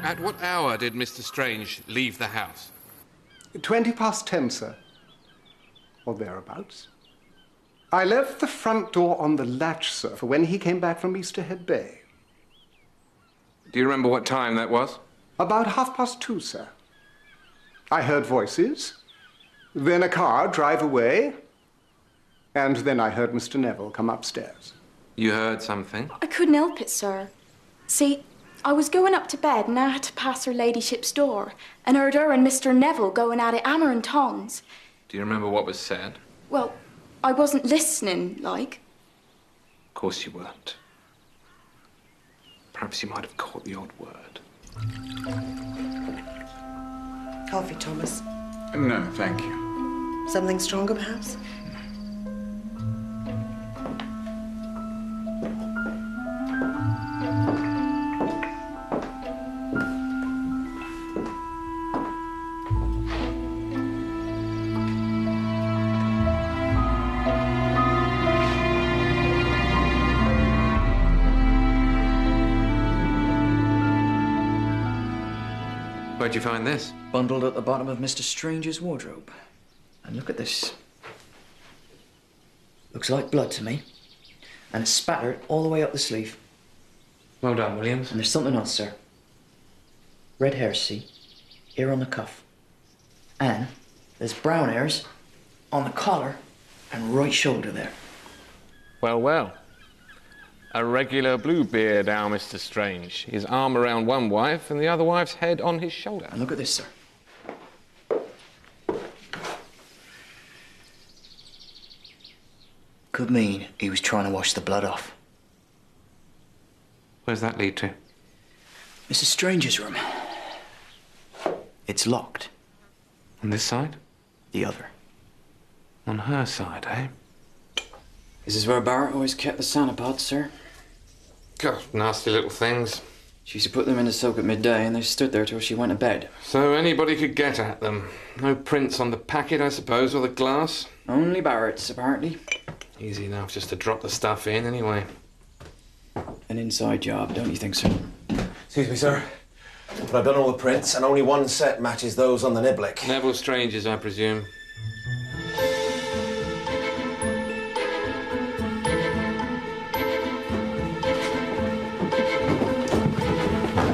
At what hour did Mr. Strange leave the house? 10:20, sir. Or thereabouts. I left the front door on the latch, sir, for when he came back from Easterhead Bay. Do you remember what time that was? About 2:30, sir. I heard voices, then a car drive away, and then I heard Mr. Neville come upstairs. You heard something? I couldn't help it, sir. See, I was going up to bed and I had to pass her ladyship's door and heard her and Mr. Neville going at it hammer and tongs. Do you remember what was said? Well, I wasn't listening, like. Of course you weren't. Perhaps you might have caught the odd word. Coffee, Thomas. No, thank you. Something stronger, perhaps? Where'd you find this? Bundled at the bottom of Mr. Strange's wardrobe. And look at this. Looks like blood to me. And it's spattered all the way up the sleeve. Well done, Williams. And there's something else, sir. Red hairs, see? Here on the cuff. And there's brown hairs on the collar and right shoulder there. Well, well. A regular Bluebeard, our Mr. Strange. His arm around one wife and the other wife's head on his shoulder. And look at this, sir. Could mean he was trying to wash the blood off. Where's that lead to? Mrs. Strange's room. It's locked. On this side? The other. On her side, eh? This is where Barrett always kept the Sanopods, sir. God, nasty little things. She used to put them in the soak at midday and they stood there till she went to bed. So anybody could get at them. No prints on the packet, I suppose, or the glass? Only Barrett's, apparently. Easy enough just to drop the stuff in, anyway. An inside job, don't you think, sir? Excuse me, sir. But I've done all the prints and only one set matches those on the niblick. Neville Strange's, I presume.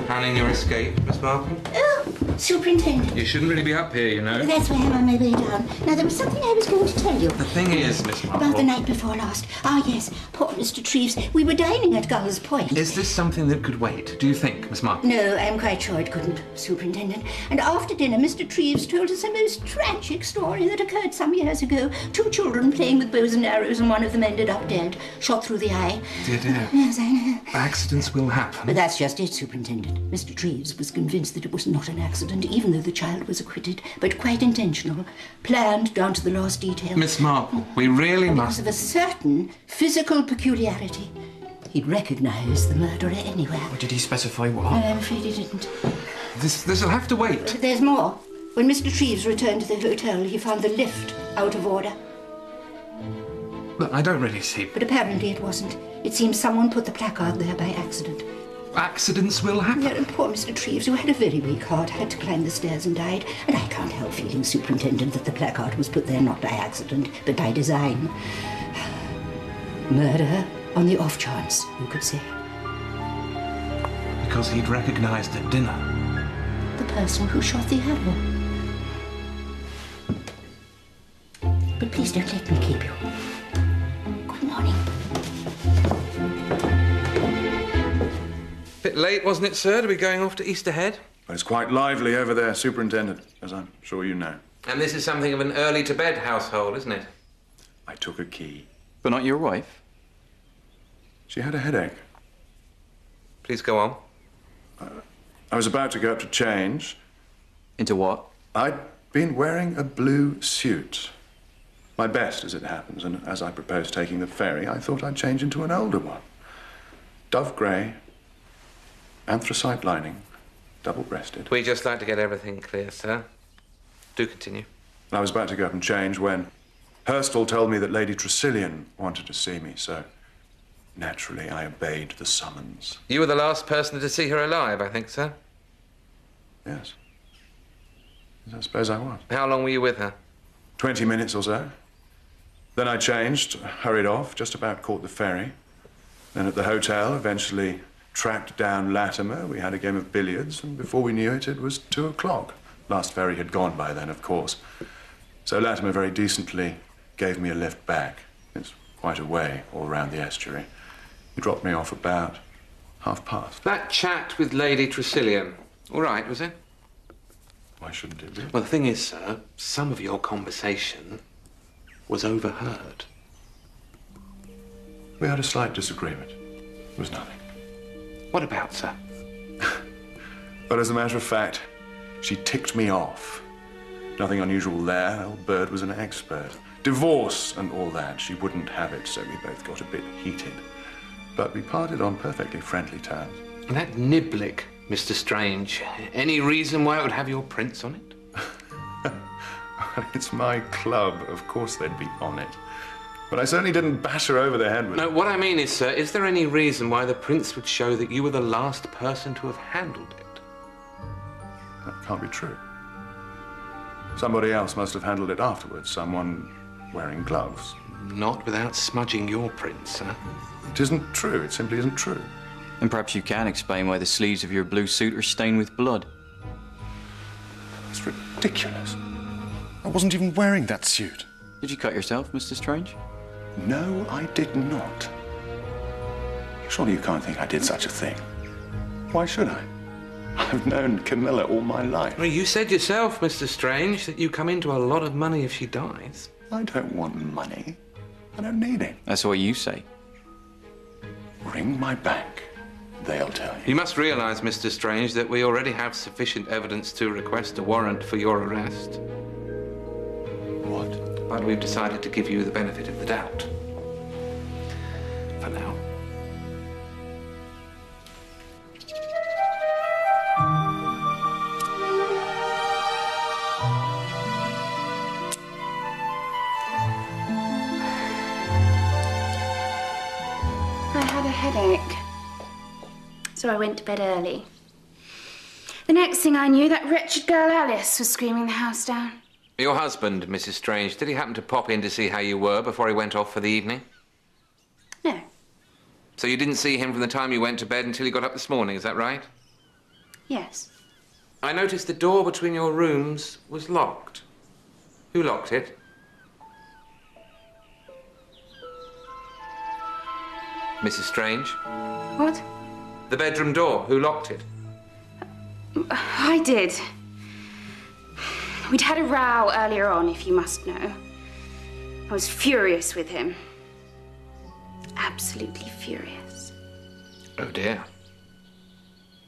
Planning your escape, Miss Marple? Superintendent. You shouldn't really be up here, you know. That's why I'm on my way down. Now, there was something I was going to tell you. The thing is, Miss Marple... About the night before last. Ah, yes, poor Mr. Trivs. We were dining at Gull's Point. Is this something that could wait, do you think, Miss Marple? No, I'm quite sure it couldn't, Superintendent. And after dinner, Mr. Trivs told us a most tragic story that occurred some years ago. 2 children playing with bows and arrows, and one of them ended up dead, shot through the eye. Dear. Yes, I know. Accidents will happen. But that's just it, Superintendent. Mr. Trivs was convinced that it was not an accident, even though the child was acquitted, but quite intentional, planned down to the last detail. Miss Marple, we really must... Because of a certain physical peculiarity. He'd recognise the murderer anywhere. Or did he specify what? I'm afraid he didn't. This'll have to wait. There's more. When Mr. Trivs returned to the hotel, he found the lift out of order. Look, I don't really see... But apparently it wasn't. It seems someone put the placard there by accident. Accidents will happen. Yeah, and poor Mr. Trivs, who had a very weak heart, had to climb the stairs and died. And I can't help feeling, Superintendent, that the placard was put there not by accident, but by design. Murder on the off chance, you could say. Because he'd recognised at dinner the person who shot the arrow. But please don't let me keep you. Good morning. Bit late, wasn't it, sir, to be going off to Easterhead? Well, it's quite lively over there, Superintendent, as I'm sure you know. And this is something of an early-to-bed household, isn't it? I took a key. But not your wife? She had a headache. Please go on. I was about to go up to change. Into what? I'd been wearing a blue suit. My best, as it happens, and as I proposed taking the ferry, I thought I'd change into an older one. Dove grey, anthracite lining, double-breasted. We just like to get everything clear, sir. Do continue. I was about to go up and change when Hurstville told me that Lady Tresiliyan wanted to see me, so naturally I obeyed the summons. You were the last person to see her alive, I think, sir? Yes. I suppose I was. How long were you with her? 20 minutes or so. Then I changed, hurried off, just about caught the ferry. Then at the hotel, eventually tracked down Latimer. We had a game of billiards, and before we knew it, it was 2 o'clock. Last ferry had gone by then, of course. So Latimer very decently gave me a lift back. It's quite a way all round the estuary. He dropped me off about past. That chat with Lady Tresiliyan, all right, was it? Why shouldn't it be? Well, the thing is, sir, some of your conversation was overheard. We had a slight disagreement. It was nothing. What about, sir? But as a matter of fact, she ticked me off. Nothing unusual there. Old Bird was an expert. Divorce and all that, she wouldn't have it, so we both got a bit heated. But we parted on perfectly friendly terms. And that niblick, Mr. Strange, any reason why it would have your prints on it? It's my club. Of course they'd be on it. But I certainly didn't bash her over the head with it. No, what I mean is, sir, is there any reason why the prints would show that you were the last person to have handled it? That can't be true. Somebody else must have handled it afterwards. Someone wearing gloves. Not without smudging your prints, sir. It isn't true. It simply isn't true. And perhaps you can explain why the sleeves of your blue suit are stained with blood. It's ridiculous. I wasn't even wearing that suit. Did you cut yourself, Mr. Strange? No, I did not. Surely you can't think I did such a thing. Why should I? I've known Camilla all my life. Well, you said yourself, Mr. Strange, that you come into a lot of money if she dies. I don't want money. I don't need it. That's what you say. Ring my bank. They'll tell you. You must realise, Mr. Strange, that we already have sufficient evidence to request a warrant for your arrest. What? But we've decided to give you the benefit of the doubt. For now. I had a headache, so I went to bed early. The next thing I knew, that wretched girl Alice was screaming the house down. Your husband, Mrs. Strange, did he happen to pop in to see how you were before he went off for the evening? No. So you didn't see him from the time you went to bed until you got up this morning, is that right? Yes. I noticed the door between your rooms was locked. Who locked it? Mrs. Strange? What? The bedroom door. Who locked it? I did. We'd had a row earlier on, if you must know. I was furious with him. Absolutely furious. Oh, dear.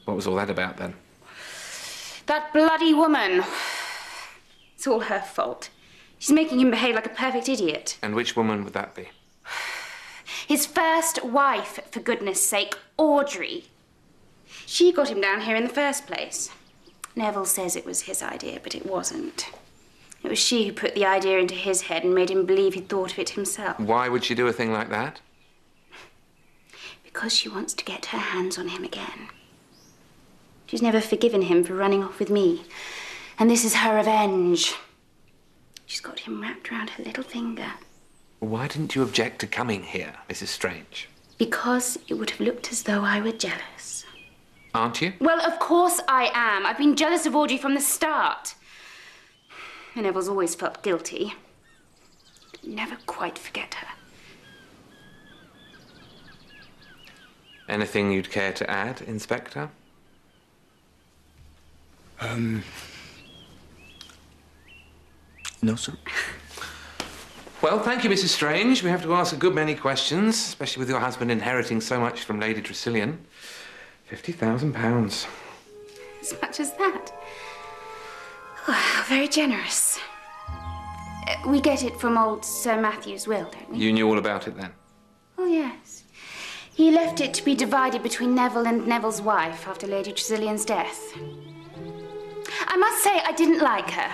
What was all that about, then? That bloody woman. It's all her fault. She's making him behave like a perfect idiot. And which woman would that be? His first wife, for goodness sake, Audrey. She got him down here in the first place. Neville says it was his idea, but it wasn't. It was she who put the idea into his head and made him believe he'd thought of it himself. Why would she do a thing like that? Because she wants to get her hands on him again. She's never forgiven him for running off with me. And this is her revenge. She's got him wrapped around her little finger. Why didn't you object to coming here, Mrs. Strange? Because it would have looked as though I were jealous. Aren't you? Well, of course I am. I've been jealous of Audrey from the start. And Neville's always felt guilty. Could never quite forget her. Anything you'd care to add, Inspector? No, sir. Well, thank you, Mrs. Strange. We have to ask a good many questions, especially with your husband inheriting so much from Lady Tresiliyan. £50,000. As much as that? Oh, very generous. We get it from old Sir Matthew's will, don't we? You knew all about it then? Oh, yes. He left it to be divided between Neville and Neville's wife after Lady Tresiliyan's death. I must say I didn't like her.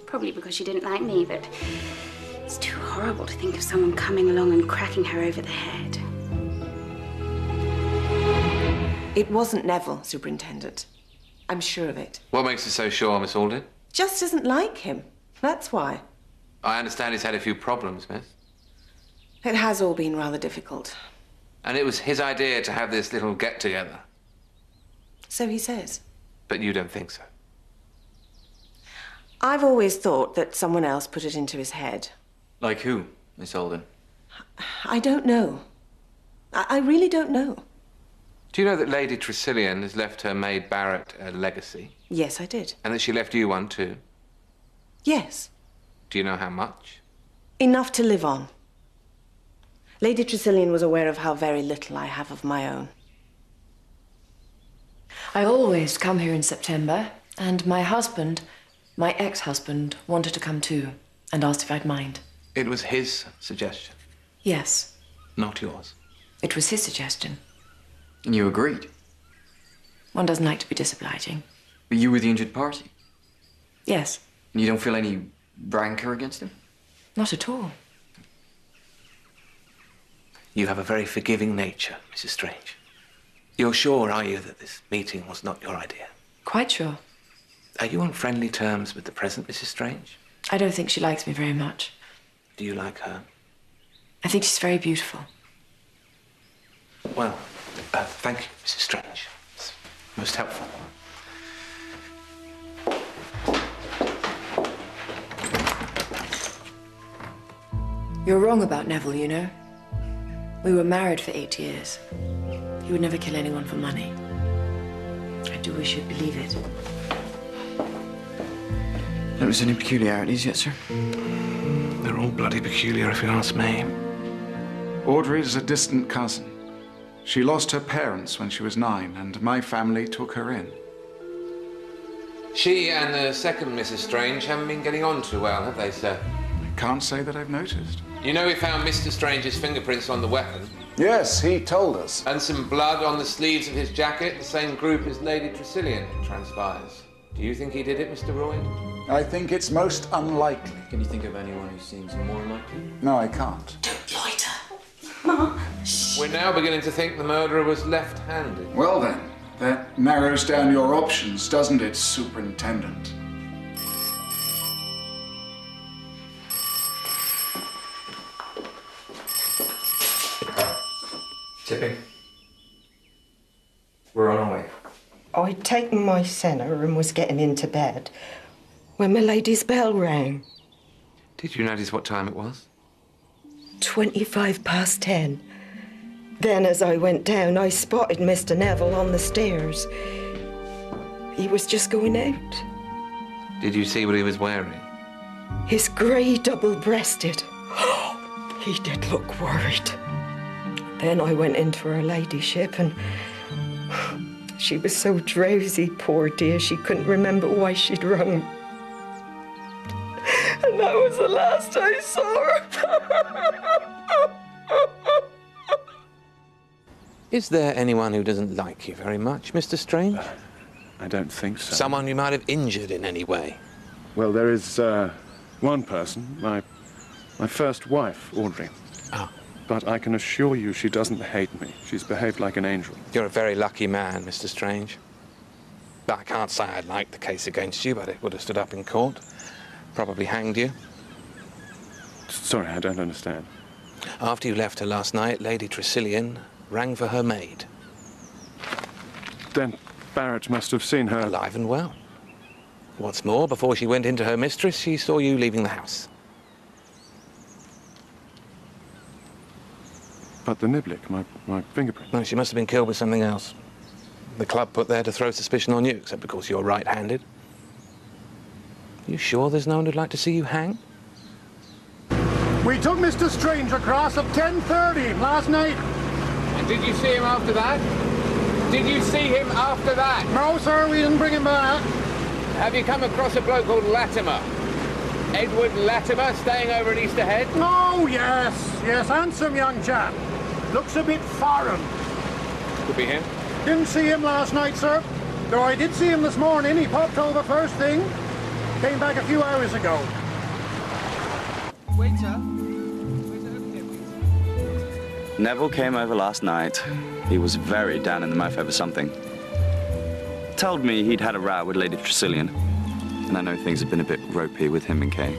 Probably because she didn't like me, but it's too horrible to think of someone coming along and cracking her over the head. It wasn't Neville, Superintendent. I'm sure of it. What makes you so sure, Miss Alden? Just doesn't like him. That's why. I understand he's had a few problems, Miss. It has all been rather difficult. And it was his idea to have this little get-together. So he says. But you don't think so? I've always thought that someone else put it into his head. Like who, Miss Alden? I don't know. I really don't know. Do you know that Lady Tresiliyan has left her maid Barrett a legacy? Yes, I did. And that she left you one too? Yes. Do you know how much? Enough to live on. Lady Tresiliyan was aware of how very little I have of my own. I always come here in September, and my husband, my ex-husband, wanted to come too, and asked if I'd mind. It was his suggestion? Yes. Not yours? It was his suggestion. And you agreed? One doesn't like to be disobliging. But you were the injured party? Yes. And you don't feel any rancor against him? Not at all. You have a very forgiving nature, Mrs. Strange. You're sure, are you, that this meeting was not your idea? Quite sure. Are you on friendly terms with the present Mrs. Strange? I don't think she likes me very much. Do you like her? I think she's very beautiful. Well, thank you, Mrs. Strange. It's most helpful. You're wrong about Neville, you know. We were married for 8 years. He would never kill anyone for money. I do wish you'd believe it. Notice any peculiarities yet, sir? They're all bloody peculiar, if you ask me. Audrey is a distant cousin. She lost her parents when she was 9, and my family took her in. She and the second Mrs. Strange haven't been getting on too well, have they, sir? I can't say that I've noticed. You know we found Mr. Strange's fingerprints on the weapon? Yes, he told us. And some blood on the sleeves of his jacket, the same group as Lady Tresiliyan, it transpires. Do you think he did it, Mr. Royd? I think it's most unlikely. Can you think of anyone who seems more likely? No, I can't. Don't loiter. Mom. We're now beginning to think the murderer was left-handed. Well then, that narrows down your options, doesn't it, Superintendent? Tipping. We're on our way. I'd taken my senner and was getting into bed when my lady's bell rang. Did you notice what time it was? 10:25. Then, as I went down, I spotted Mr. Neville on the stairs. He was just going out. Did you see what he was wearing? His grey double-breasted. He did look worried. Then I went into her ladyship and she was so drowsy, poor dear, she couldn't remember why she'd rung. And that was the last I saw her. Is there anyone who doesn't like you very much, Mr. Strange? I don't think so. Someone you might have injured in any way? Well, there is one person, my first wife, Audrey. Ah. But I can assure you she doesn't hate me. She's behaved like an angel. You're a very lucky man, Mr. Strange. I can't say I'd like the case against you, but it would have stood up in court. Probably hanged you. Sorry, I don't understand. After you left her last night, Lady Tresiliyan rang for her maid. Then Barrett must have seen her... Alive and well. What's more, before she went into her mistress, she saw you leaving the house. But the niblick, my fingerprint. No, she must have been killed with something else. The club put there to throw suspicion on you, except because you're right-handed. You sure there's no one who'd like to see you hang? We took Mr. Strange across at 10:30 last night. And did you see him after that? Did you see him after that? No, sir, we didn't bring him back. Have you come across a bloke called Latimer? Edward Latimer, staying over at Easter Head? Oh, yes, handsome young chap. Looks a bit foreign. Could be him. Didn't see him last night, sir. Though I did see him this morning. He popped over first thing. Came back a few hours ago. Waiter. Neville came over last night. He was very down in the mouth over something. Told me he'd had a row with Lady Tresiliyan. And I know things have been a bit ropey with him and Kay.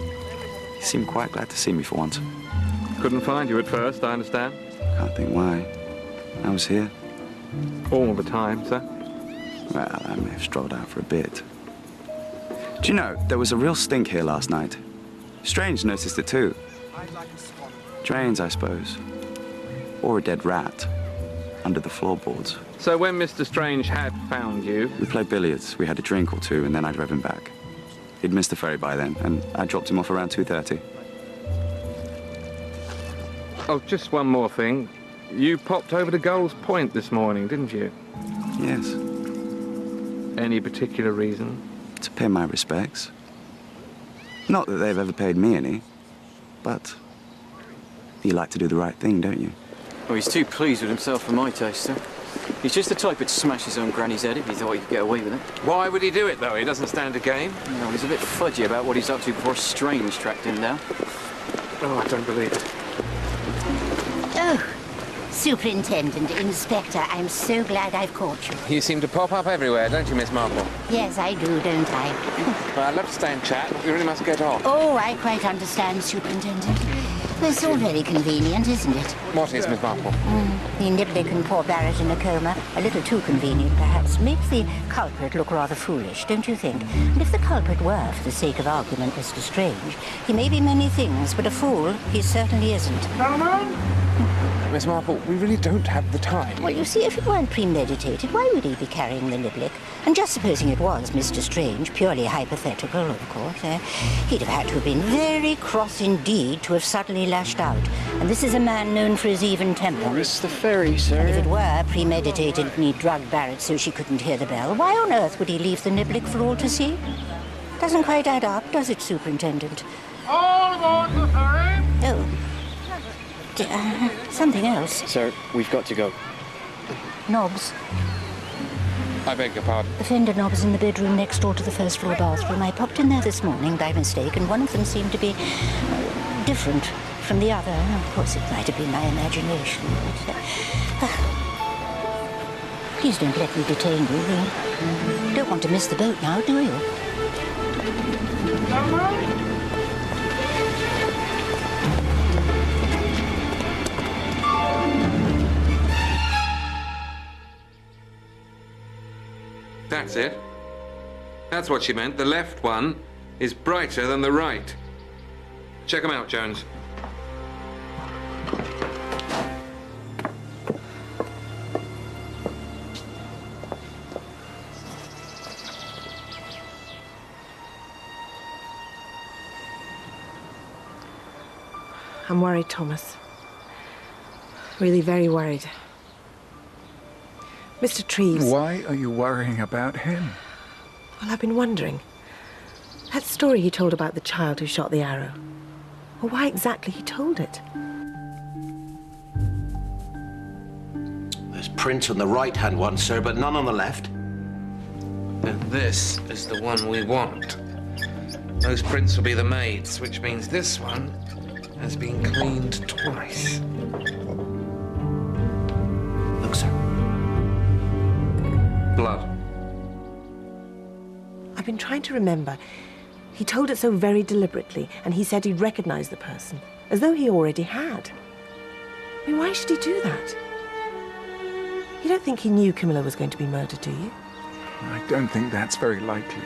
He seemed quite glad to see me for once. Couldn't find you at first, I understand. Can't think why. I was here. All the time, sir? Well, I may have strolled out for a bit. Do you know, there was a real stink here last night. Strange noticed it too. Drains, I suppose. Or a dead rat. Under the floorboards. So when Mr. Strange had found you... We played billiards. We had a drink or two, and then I drove him back. He'd missed the ferry by then, and I dropped him off around 2:30. Oh, just one more thing. You popped over to Gull's Point this morning, didn't you? Yes. Any particular reason? To pay my respects. Not that they've ever paid me any, but you like to do the right thing, don't you? Well, he's too pleased with himself for my taste, sir. He's just the type who'd smash his own granny's head if he thought he could get away with it. Why would he do it, though? He doesn't stand a game. No, he's a bit fudgy about what he's up to before Strange tracked him down. Oh, I don't believe it. Oh, Superintendent, Inspector, I'm so glad I've caught you. You seem to pop up everywhere, don't you, Miss Marple? Yes, I do, don't I? Well, I'd love to stay and chat, but we really must get on. Oh, I quite understand, Superintendent. Well, it's all very convenient, isn't it? What is, Miss Marple? The niblick and poor Barrett in a coma. A little too convenient, perhaps. Makes the culprit look rather foolish, don't you think? And if the culprit were, for the sake of argument, Mr. Strange, he may be many things, but a fool he certainly isn't. Miss Marple, we really don't have the time. Well, you see, if it weren't premeditated, why would he be carrying the niblick? And just supposing it was Mr. Strange, purely hypothetical, of course, he'd have had to have been very cross indeed to have suddenly lashed out. And this is a man known for his even temper. It's the ferry, sir. And if it were premeditated and he drugged Barrett so she couldn't hear the bell, why on earth would he leave the niblick for all to see? Doesn't quite add up, does it, Superintendent? All aboard the ferry! Oh. Something else. Sir, we've got to go. Knobs. I beg your pardon? The fender knobs in the bedroom next door to the first floor bathroom. I popped in there this morning by mistake, and one of them seemed to be different from the other. Of course, it might have been my imagination, but... Please don't let me detain you. Don't want to miss the boat now, do you? That's it. That's what she meant. The left one is brighter than the right. Check them out, Jones. I'm worried, Thomas. Really very worried. Mr. Trivs. Why are you worrying about him? Well, I've been wondering. That story he told about the child who shot the arrow. Well, why exactly he told it? There's print on the right-hand one, sir, but none on the left. Then this is the one we want. Those prints will be the maid's, which means this one has been cleaned twice. Look, sir. Blood. I've been trying to remember. He told it so very deliberately, and he said he'd recognize the person, as though he already had. I mean, why should he do that? You don't think he knew Camilla was going to be murdered, do you? I don't think that's very likely.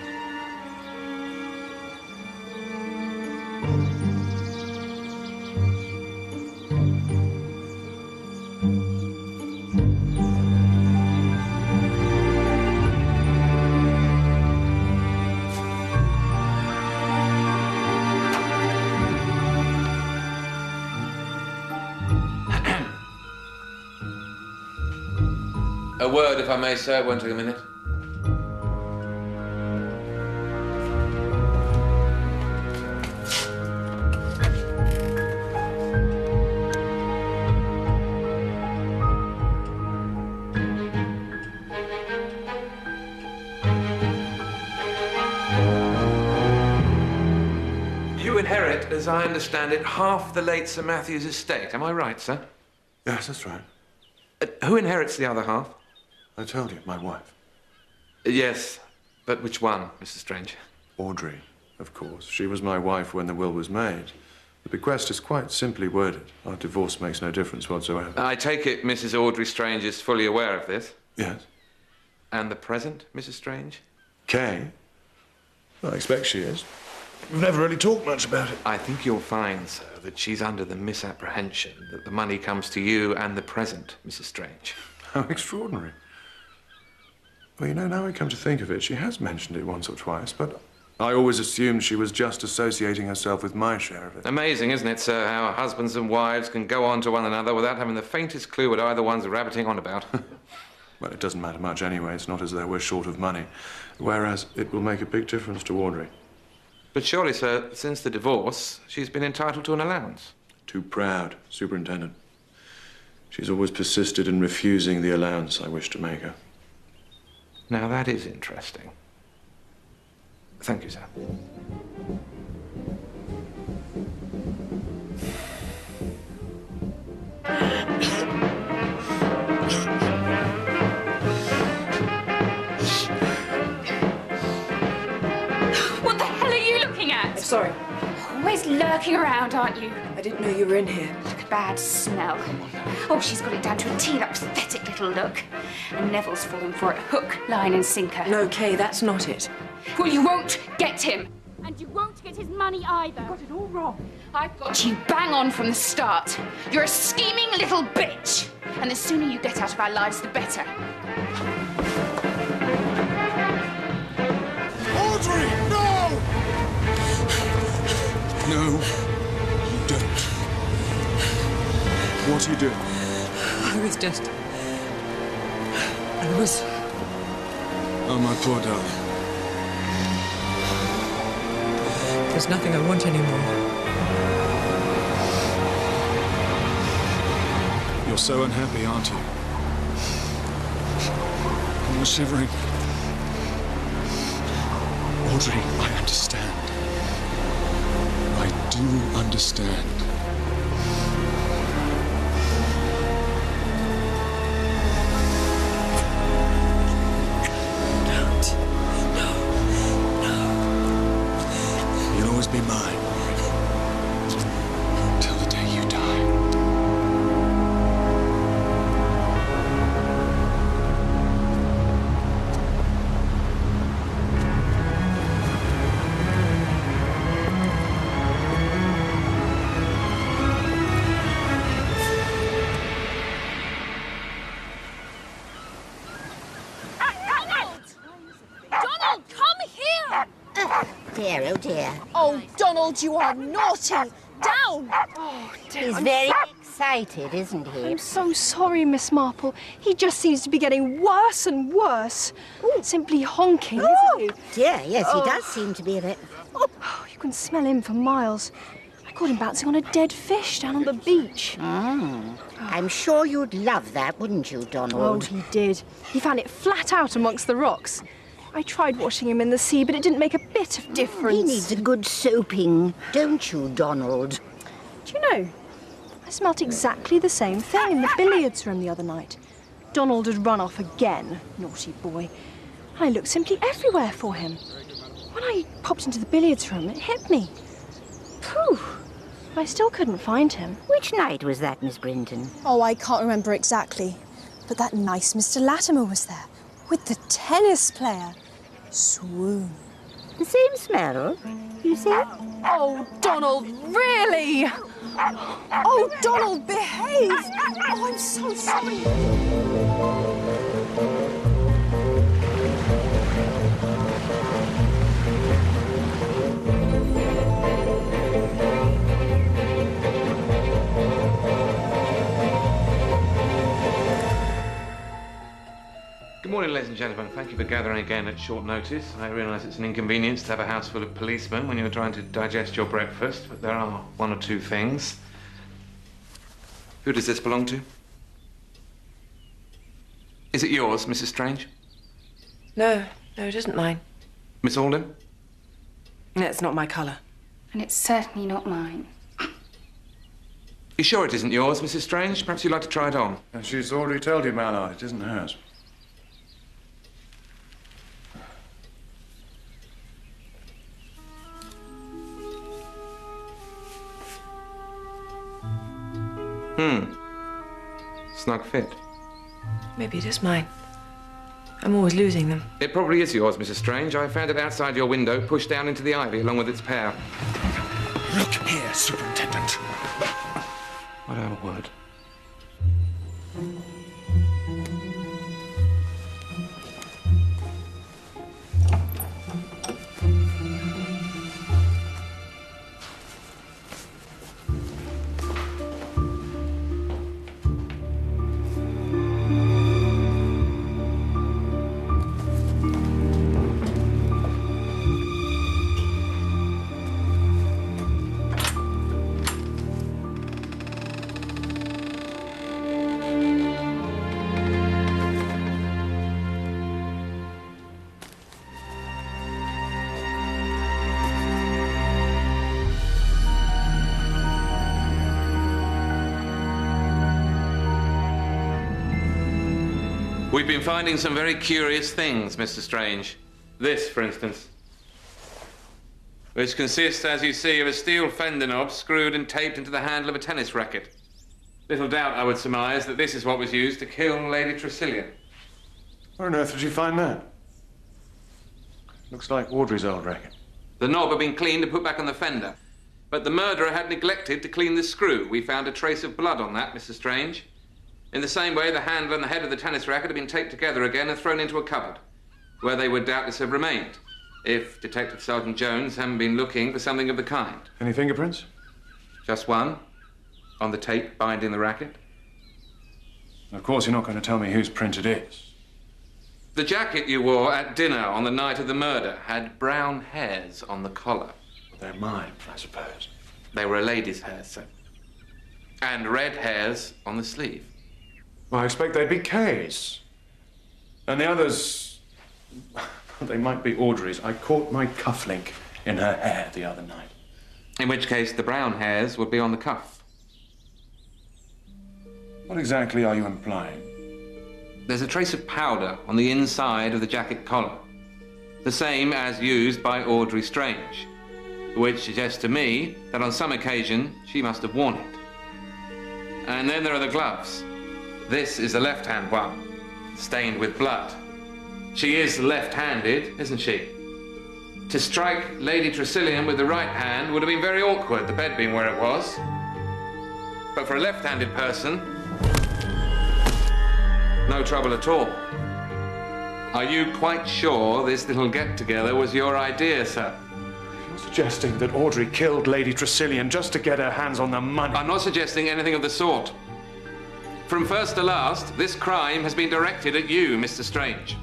A word, if I may, sir. It won't take a minute. You inherit, as I understand it, half the late Sir Matthew's estate. Am I right, sir? Yes, that's right. Who inherits the other half? I told you, my wife. Yes, but which one, Mr. Strange? Audrey, of course. She was my wife when the will was made. The bequest is quite simply worded. Our divorce makes no difference whatsoever. I take it Mrs. Audrey Strange is fully aware of this? Yes. And the present, Mrs. Strange? Kay? I expect she is. We've never really talked much about it. I think you'll find, sir, that she's under the misapprehension that the money comes to you and the present, Mrs. Strange. How extraordinary. Well, you know, now I come to think of it, she has mentioned it once or twice, but I always assumed she was just associating herself with my share of it. Amazing, isn't it, sir, how husbands and wives can go on to one another without having the faintest clue what either one's rabbiting on about. Well, it doesn't matter much anyway. It's not as though we're short of money. Whereas it will make a big difference to Audrey. But surely, sir, since the divorce, she's been entitled to an allowance. Too proud, Superintendent. She's always persisted in refusing the allowance I wish to make her. Now, that is interesting. Thank you, sir. What the hell are you looking at? Sorry. Always lurking around, aren't you? I didn't know you were in here. Bad smell. Oh, she's got it down to a T, that pathetic little look. And Neville's fallen for it, hook, line and sinker. No, Kay, that's not it. Well, you won't get him. And you won't get his money either. You got it all wrong. I've got you bang on from the start. You're a scheming little bitch. And the sooner you get out of our lives, the better. Audrey, no! No, you don't. What are you doing? I was just... I was... Oh, my poor darling. There's nothing I want anymore. You're so unhappy, aren't you? You're shivering. Audrey, I understand. I do understand. Be mine until the day you die. dear, oh dear. Oh, Donald, you are naughty. Down! Oh, dear. He's very excited, isn't he? I'm so sorry, Miss Marple. He just seems to be getting worse and worse. Simply honking, isn't he? Dear, yes, he does seem to be a bit... Oh, you can smell him for miles. I caught him bouncing on a dead fish down on the beach. I'm sure you'd love that, wouldn't you, Donald? Oh, he did. He found it flat out amongst the rocks. I tried washing him in the sea, but it didn't make a bit of difference. He needs a good soaping, don't you, Donald? Do you know, I smelt exactly the same thing in the billiards room the other night. Donald had run off again, naughty boy. I looked simply everywhere for him. When I popped into the billiards room, it hit me. Phew! I still couldn't find him. Which night was that, Miss Brinton? Oh, I can't remember exactly. But that nice Mr. Latimer was there, with the tennis player. Swoon. The same smell, you say? Oh, Donald, really? Oh, Donald, behave! Oh, I'm so sorry. Good morning, ladies and gentlemen. Thank you for gathering again at short notice. I realise it's an inconvenience to have a house full of policemen when you're trying to digest your breakfast, but there are one or two things. Who does this belong to? Is it yours, Mrs. Strange? No, it isn't mine. Miss Alden? No, it's not my colour. And it's certainly not mine. You sure it isn't yours, Mrs. Strange? Perhaps you'd like to try it on. And she's already told you, Mallard, it isn't hers. Snug fit. Maybe it is mine. I'm always losing them. It probably is yours, Mrs. Strange. I found it outside your window, pushed down into the ivy along with its pair. Look here, Superintendent. I don't have a word. We've been finding some very curious things, Mr. Strange. This, for instance. Which consists, as you see, of a steel fender knob screwed and taped into the handle of a tennis racket. Little doubt, I would surmise, that this is what was used to kill Lady Tresiliyan. Where on earth did you find that? Looks like Audrey's old racket. The knob had been cleaned and put back on the fender. But the murderer had neglected to clean the screw. We found a trace of blood on that, Mr. Strange. In the same way, the handle and the head of the tennis racket had been taped together again and thrown into a cupboard, where they would doubtless have remained, if Detective Sergeant Jones hadn't been looking for something of the kind. Any fingerprints? Just one, on the tape binding the racket. Of course, you're not going to tell me whose print it is. The jacket you wore at dinner on the night of the murder had brown hairs on the collar. They're mine, I suppose. They were a lady's hairs, sir. And red hairs on the sleeve. Well, I expect they'd be Kay's. And the others, they might be Audrey's. I caught my cufflink in her hair the other night. In which case, the brown hairs would be on the cuff. What exactly are you implying? There's a trace of powder on the inside of the jacket collar. The same as used by Audrey Strange, which suggests to me that on some occasion she must have worn it. And then there are the gloves. This is the left-hand one, stained with blood. She is left-handed, isn't she? To strike Lady Tresiliyan with the right hand would have been very awkward, the bed being where it was. But for a left-handed person, no trouble at all. Are you quite sure this little get-together was your idea, sir? Suggesting that Audrey killed Lady Tresiliyan just to get her hands on the money. I'm not suggesting anything of the sort. From first to last, this crime has been directed at you, Mr. Strange.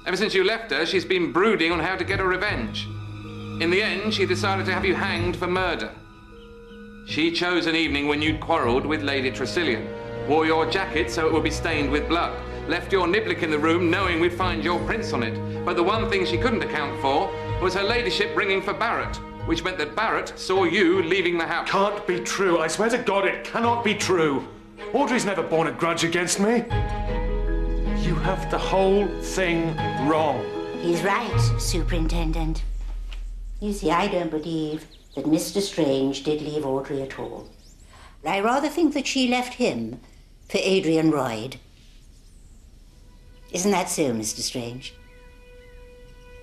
Ever since you left her, she's been brooding on how to get her revenge. In the end, she decided to have you hanged for murder. She chose an evening when you'd quarrelled with Lady Tresiliyan, wore your jacket so it would be stained with blood, left your niblick in the room knowing we'd find your prints on it. But the one thing she couldn't account for was her ladyship ringing for Barrett, which meant that Barrett saw you leaving the house. Can't be true. I swear to God, it cannot be true. Audrey's never borne a grudge against me. You have the whole thing wrong. He's right, Superintendent. You see, I don't believe that Mr. Strange did leave Audrey at all. I rather think that she left him for Adrian Royd. Isn't that so, Mr. Strange?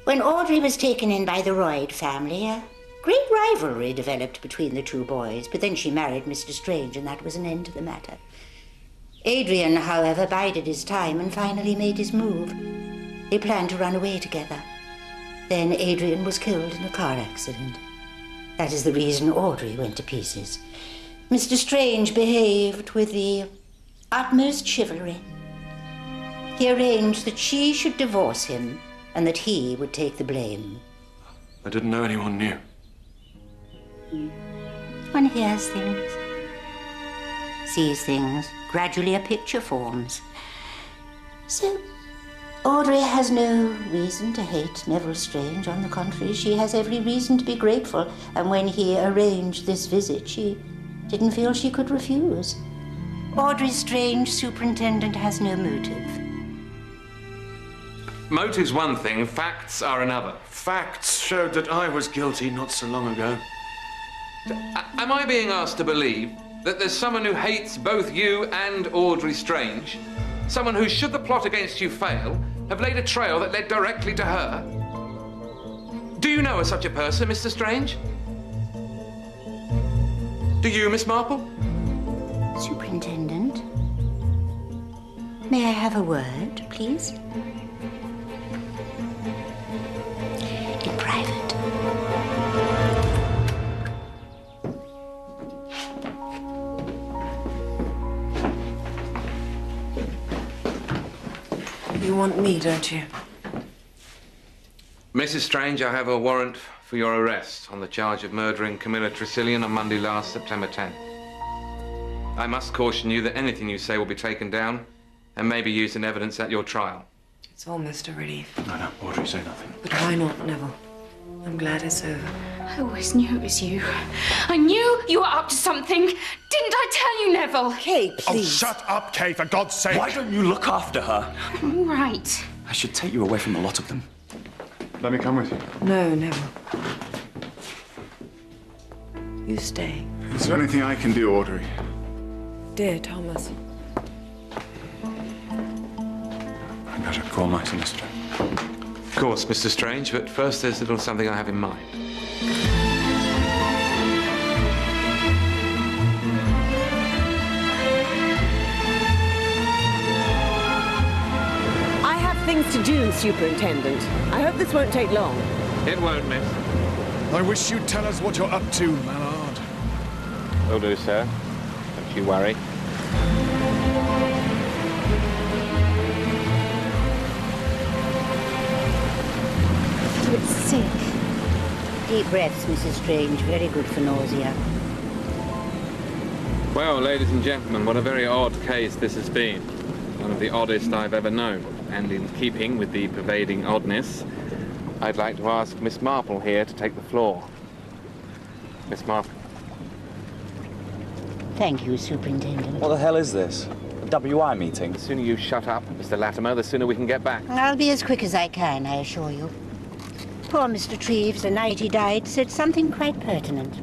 When Audrey was taken in by the Royd family, a great rivalry developed between the two boys, but then she married Mr. Strange, and that was an end to the matter. Adrian, however, bided his time and finally made his move. They planned to run away together. Then Adrian was killed in a car accident. That is the reason Audrey went to pieces. Mr. Strange behaved with the utmost chivalry. He arranged that she should divorce him and that he would take the blame. I didn't know anyone knew. One hears things, sees things, gradually a picture forms. So, Audrey has no reason to hate Neville Strange. On the contrary, she has every reason to be grateful. And when he arranged this visit, she didn't feel she could refuse. Audrey Strange, Superintendent, has no motive. Motive's one thing, facts are another. Facts showed that I was guilty not so long ago. Am I being asked to believe that there's someone who hates both you and Audrey Strange? Someone who, should the plot against you fail, have laid a trail that led directly to her? Do you know of such a person, Mr. Strange? Do you, Miss Marple? Superintendent, may I have a word, please? In private. You want me, don't you? Mrs. Strange, I have a warrant for your arrest on the charge of murdering Camilla Tresiliyan on Monday last, September 10th. I must caution you that anything you say will be taken down and may be used in evidence at your trial. It's almost a relief. No, Audrey, say nothing. But why not, Neville? I'm glad it's over. I always knew it was you. I knew you were up to something. Didn't I tell you, Neville? Kay, please. Oh, shut up, Kay, for God's sake. Why don't you look after her? All right. I should take you away from the lot of them. Let me come with you. No, Neville. You stay. Is there anything I can do, Audrey? Dear Thomas. I better call my solicitor. Of course, Mr. Strange, but first there's a little something I have in mind. I have things to do, Superintendent. I hope this won't take long. It won't, miss. I wish you'd tell us what you're up to, Mallard. Will do, sir. Don't you worry. It's sick. Deep breaths, Mrs. Strange. Very good for nausea. Well, ladies and gentlemen, what a very odd case this has been. One of the oddest I've ever known. And in keeping with the pervading oddness, I'd like to ask Miss Marple here to take the floor. Miss Marple. Thank you, Superintendent. What the hell is this? A WI meeting? The sooner you shut up, Mr. Latimer, the sooner we can get back. I'll be as quick as I can, I assure you. Poor Mr. Trivs, the night he died, said something quite pertinent.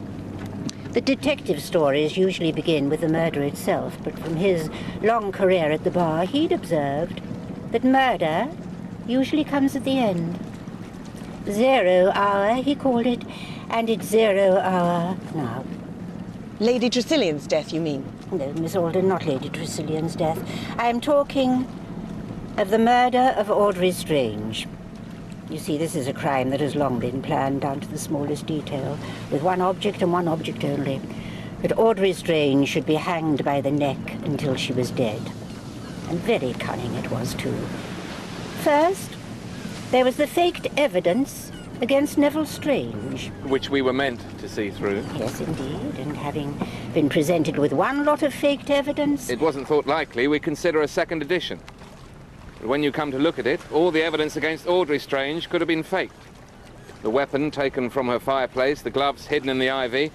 The detective stories usually begin with the murder itself, but from his long career at the bar, he'd observed that murder usually comes at the end. 0 hour, he called it, and it's 0 hour now. Lady Tresilian's death, you mean? No, Miss Alden, not Lady Tresilian's death. I am talking of the murder of Audrey Strange. You see, this is a crime that has long been planned down to the smallest detail, with one object and one object only. That Audrey Strange should be hanged by the neck until she was dead. And very cunning it was, too. First, there was the faked evidence against Neville Strange. Which we were meant to see through. Yes, indeed, and having been presented with one lot of faked evidence... It wasn't thought likely we'd consider a second edition. But when you come to look at it, all the evidence against Audrey Strange could have been faked. The weapon taken from her fireplace, the gloves hidden in the ivy,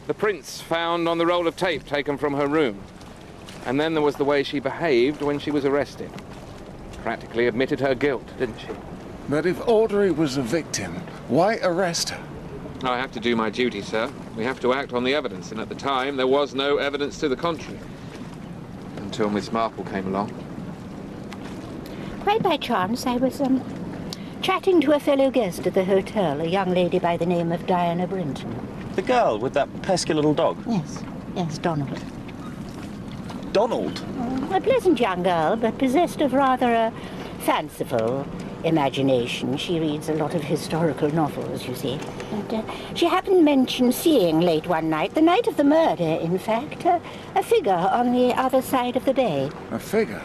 the prints found on the roll of tape taken from her room. And then there was the way she behaved when she was arrested. Practically admitted her guilt, didn't she? But if Audrey was a victim, why arrest her? I have to do my duty, sir. We have to act on the evidence, and at the time there was no evidence to the contrary. Until Miss Marple came along. Quite by chance, I was, chatting to a fellow guest at the hotel, a young lady by the name of Diana Brinton. The girl with that pesky little dog? Yes, Donald. Donald? A pleasant young girl, but possessed of rather a fanciful imagination. She reads a lot of historical novels, you see. And she happened to mention seeing late one night, the night of the murder, in fact, a figure on the other side of the bay. A figure?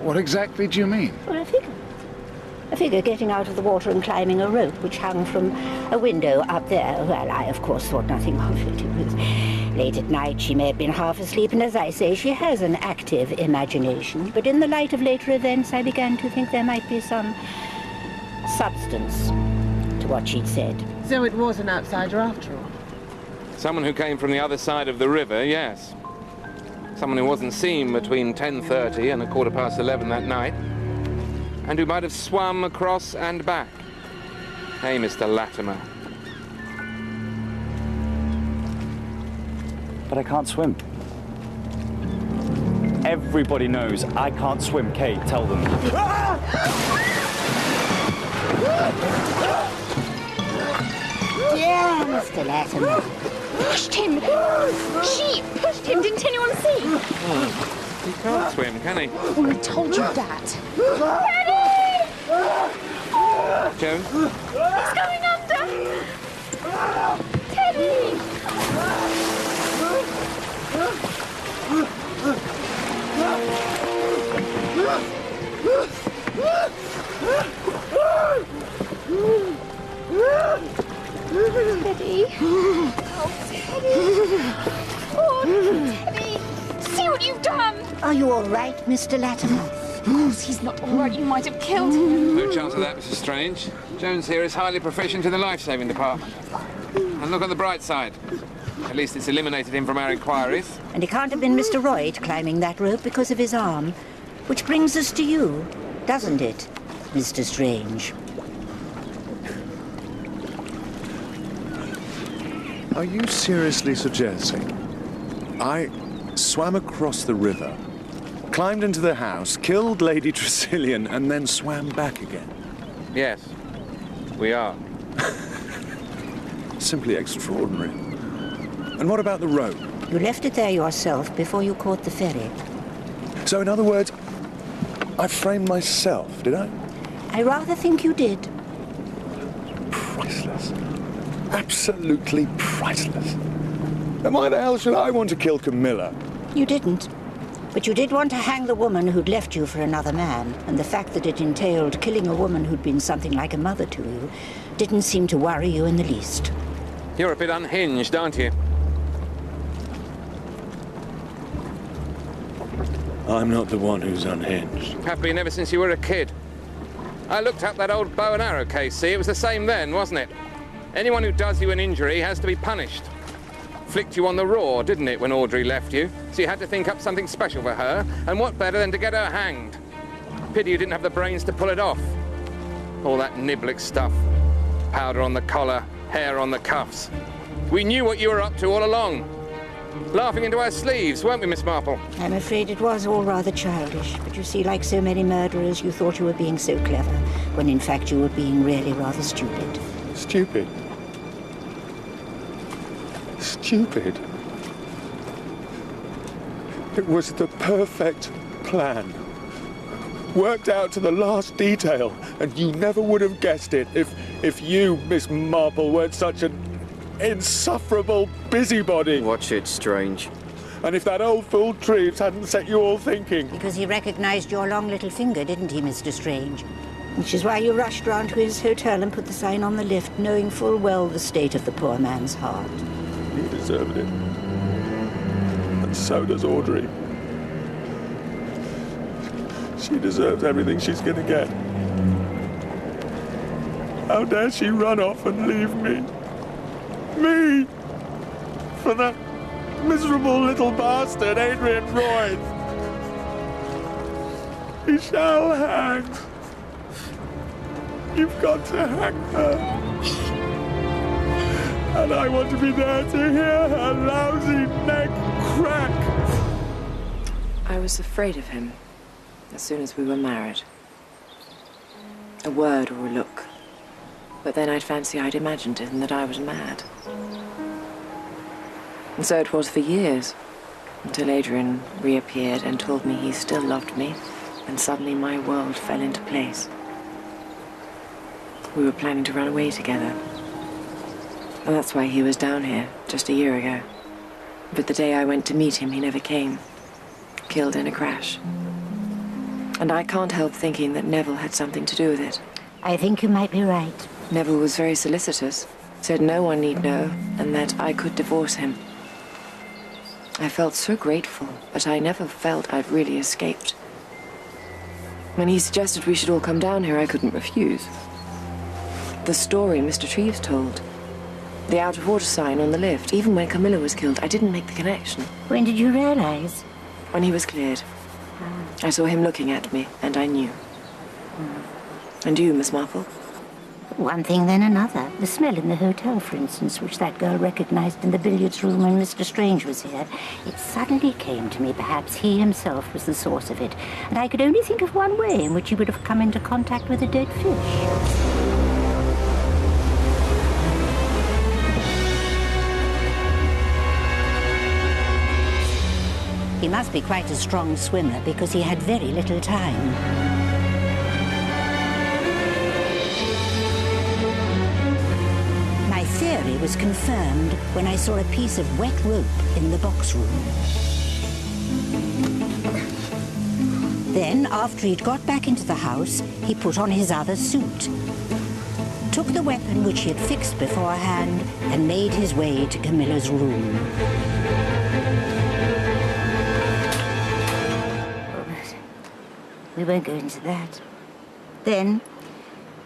What exactly do you mean? Well, a figure. A figure getting out of the water and climbing a rope which hung from a window up there. Well, I, of course, thought nothing of it. It was late at night. She may have been half asleep, and as I say, she has an active imagination. But in the light of later events, I began to think there might be some substance to what she'd said. So it was an outsider after all? Someone who came from the other side of the river, yes. Someone who wasn't seen between 10:30 and 11:15 that night, and who might have swum across and back. Hey, Mr. Latimer. But I can't swim. Everybody knows I can't swim. Kate, tell them. Yeah, Mr. Latimer. Pushed him! She pushed him! Didn't anyone see? He can't swim, can he? Well, I told you that. Teddy! Joan? He's going under! Teddy! Teddy. Oh, Teddy. Oh, Teddy. See what you've done. Are you all right, Mr. Latimer? Of course he's not all right. You might have killed him. No chance of that, Mrs. Strange. Jones here is highly proficient in the life-saving department. And look on the bright side. At least it's eliminated him from our inquiries. And it can't have been Mr. Royd climbing that rope because of his arm. Which brings us to you, doesn't it, Mr. Strange? Are you seriously suggesting I swam across the river, climbed into the house, killed Lady Tresiliyan, and then swam back again? Yes, we are. Simply extraordinary. And what about the rope? You left it there yourself before you caught the ferry. So, in other words, I framed myself, did I? I rather think you did. Priceless. Absolutely priceless. And why the hell should I want to kill Camilla? You didn't. But you did want to hang the woman who'd left you for another man, and the fact that it entailed killing a woman who'd been something like a mother to you didn't seem to worry you in the least. You're a bit unhinged, aren't you? I'm not the one who's unhinged. Have been ever since you were a kid. I looked up that old bow and arrow case, see? It was the same then, wasn't it? Anyone who does you an injury has to be punished. Flicked you on the raw, didn't it, when Audrey left you? So you had to think up something special for her, and what better than to get her hanged? Pity you didn't have the brains to pull it off. All that niblick stuff. Powder on the collar, hair on the cuffs. We knew what you were up to all along. Laughing into our sleeves, weren't we, Miss Marple? I'm afraid it was all rather childish, but you see, like so many murderers, you thought you were being so clever, when in fact you were being really rather stupid. Stupid? Stupid? It was the perfect plan. Worked out to the last detail, and you never would have guessed it if you, Miss Marple, weren't such an insufferable busybody. Watch it, Strange. And if that old fool Trivs hadn't set you all thinking. Because he recognised your long little finger, didn't he, Mr. Strange? Which is why you rushed round to his hotel and put the sign on the lift, knowing full well the state of the poor man's heart. He deserved it. And so does Audrey. She deserves everything she's going to get. How dare she run off and leave me? Me! For that miserable little bastard, Adrian Royd. He shall hang. You've got to hang her. And I want to be there to hear her lousy neck crack. I was afraid of him as soon as we were married. A word or a look. But then I'd fancy I'd imagined it and that I was mad. And so it was for years, until Adrian reappeared and told me he still loved me, and suddenly my world fell into place. We were planning to run away together. And that's why he was down here just a year ago. But the day I went to meet him, he never came. Killed in a crash. And I can't help thinking that Neville had something to do with it. I think you might be right. Neville was very solicitous, said no one need know, and that I could divorce him. I felt so grateful, but I never felt I'd really escaped. When he suggested we should all come down here, I couldn't refuse. The story Mr. Trivs told, the out-of-order sign on the lift, even when Camilla was killed, I didn't make the connection. When did you realize? When he was cleared. I saw him looking at me, and I knew. And you, Miss Marple? One thing, then another. The smell in the hotel, for instance, which that girl recognized in the billiards room when Mr. Strange was here. It suddenly came to me perhaps he himself was the source of it, and I could only think of one way in which he would have come into contact with a dead fish. He must be quite a strong swimmer because he had very little time. My theory was confirmed when I saw a piece of wet rope in the box room. Then, after he'd got back into the house, he put on his other suit, took the weapon which he had fixed beforehand, and made his way to Camilla's room. We won't go into that. Then,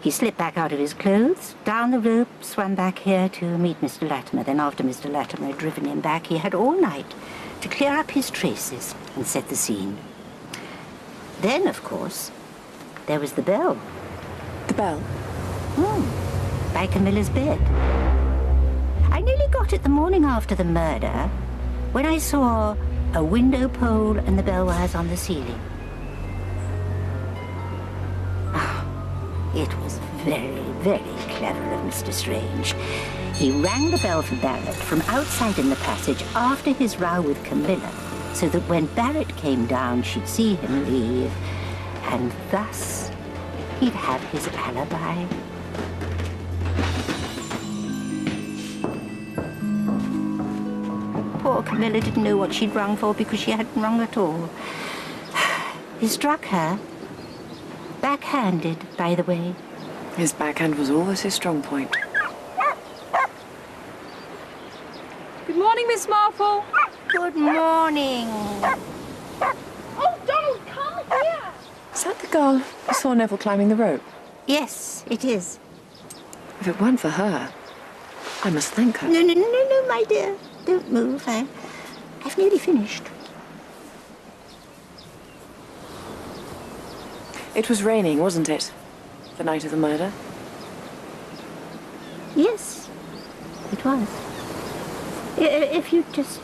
he slipped back out of his clothes, down the rope, swam back here to meet Mr. Latimer. Then after Mr. Latimer had driven him back, he had all night to clear up his traces and set the scene. Then, of course, there was the bell. The bell? By Camilla's bed. I nearly got it the morning after the murder, when I saw a window pole and the bell wires on the ceiling. It was very, very clever of Mr. Strange. He rang the bell for Barrett from outside in the passage after his row with Camilla, so that when Barrett came down, she'd see him leave, and thus he'd have his alibi. Poor Camilla didn't know what she'd rung for because she hadn't rung at all. He struck her. Backhanded, by the way. His backhand was always his strong point. Good morning, Miss Marple. Good morning. Oh, Donald, come here. Is that the girl who saw Neville climbing the rope? Yes, it is. If it weren't for her, I must thank her. No, my dear. Don't move. I've nearly finished. It was raining, wasn't it? The night of the murder? Yes, it was. If you just,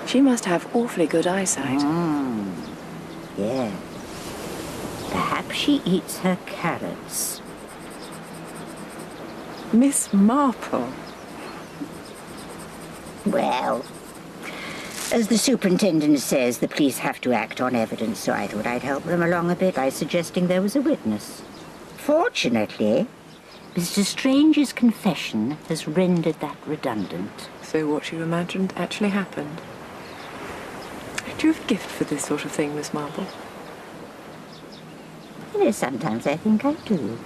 She must have awfully good eyesight. Yeah. Perhaps she eats her carrots. Miss Marple. Well, As the superintendent says, the police have to act on evidence, so I thought I'd help them along a bit by suggesting there was a witness. Fortunately, Mr. Strange's confession has rendered that redundant. So what you imagined actually happened? Do you have a gift for this sort of thing, Miss Marple? You know, sometimes I think I do.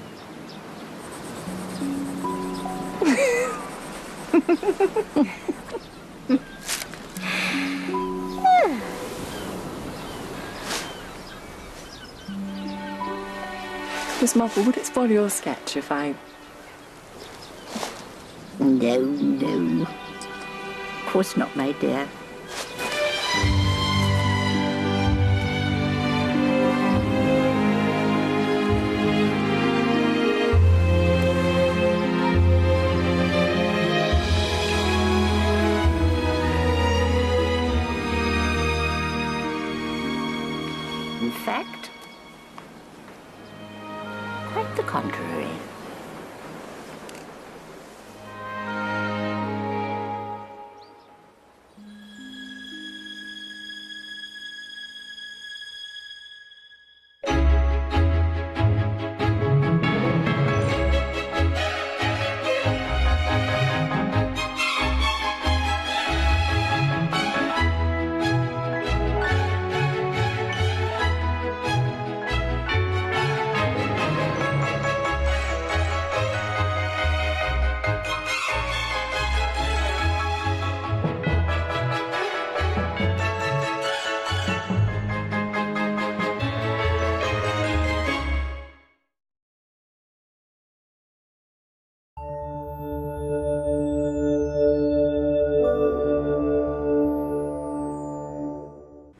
Miss Marple, would it spoil your sketch if I... No, no. Of course not, my dear. In fact, quite the contrary.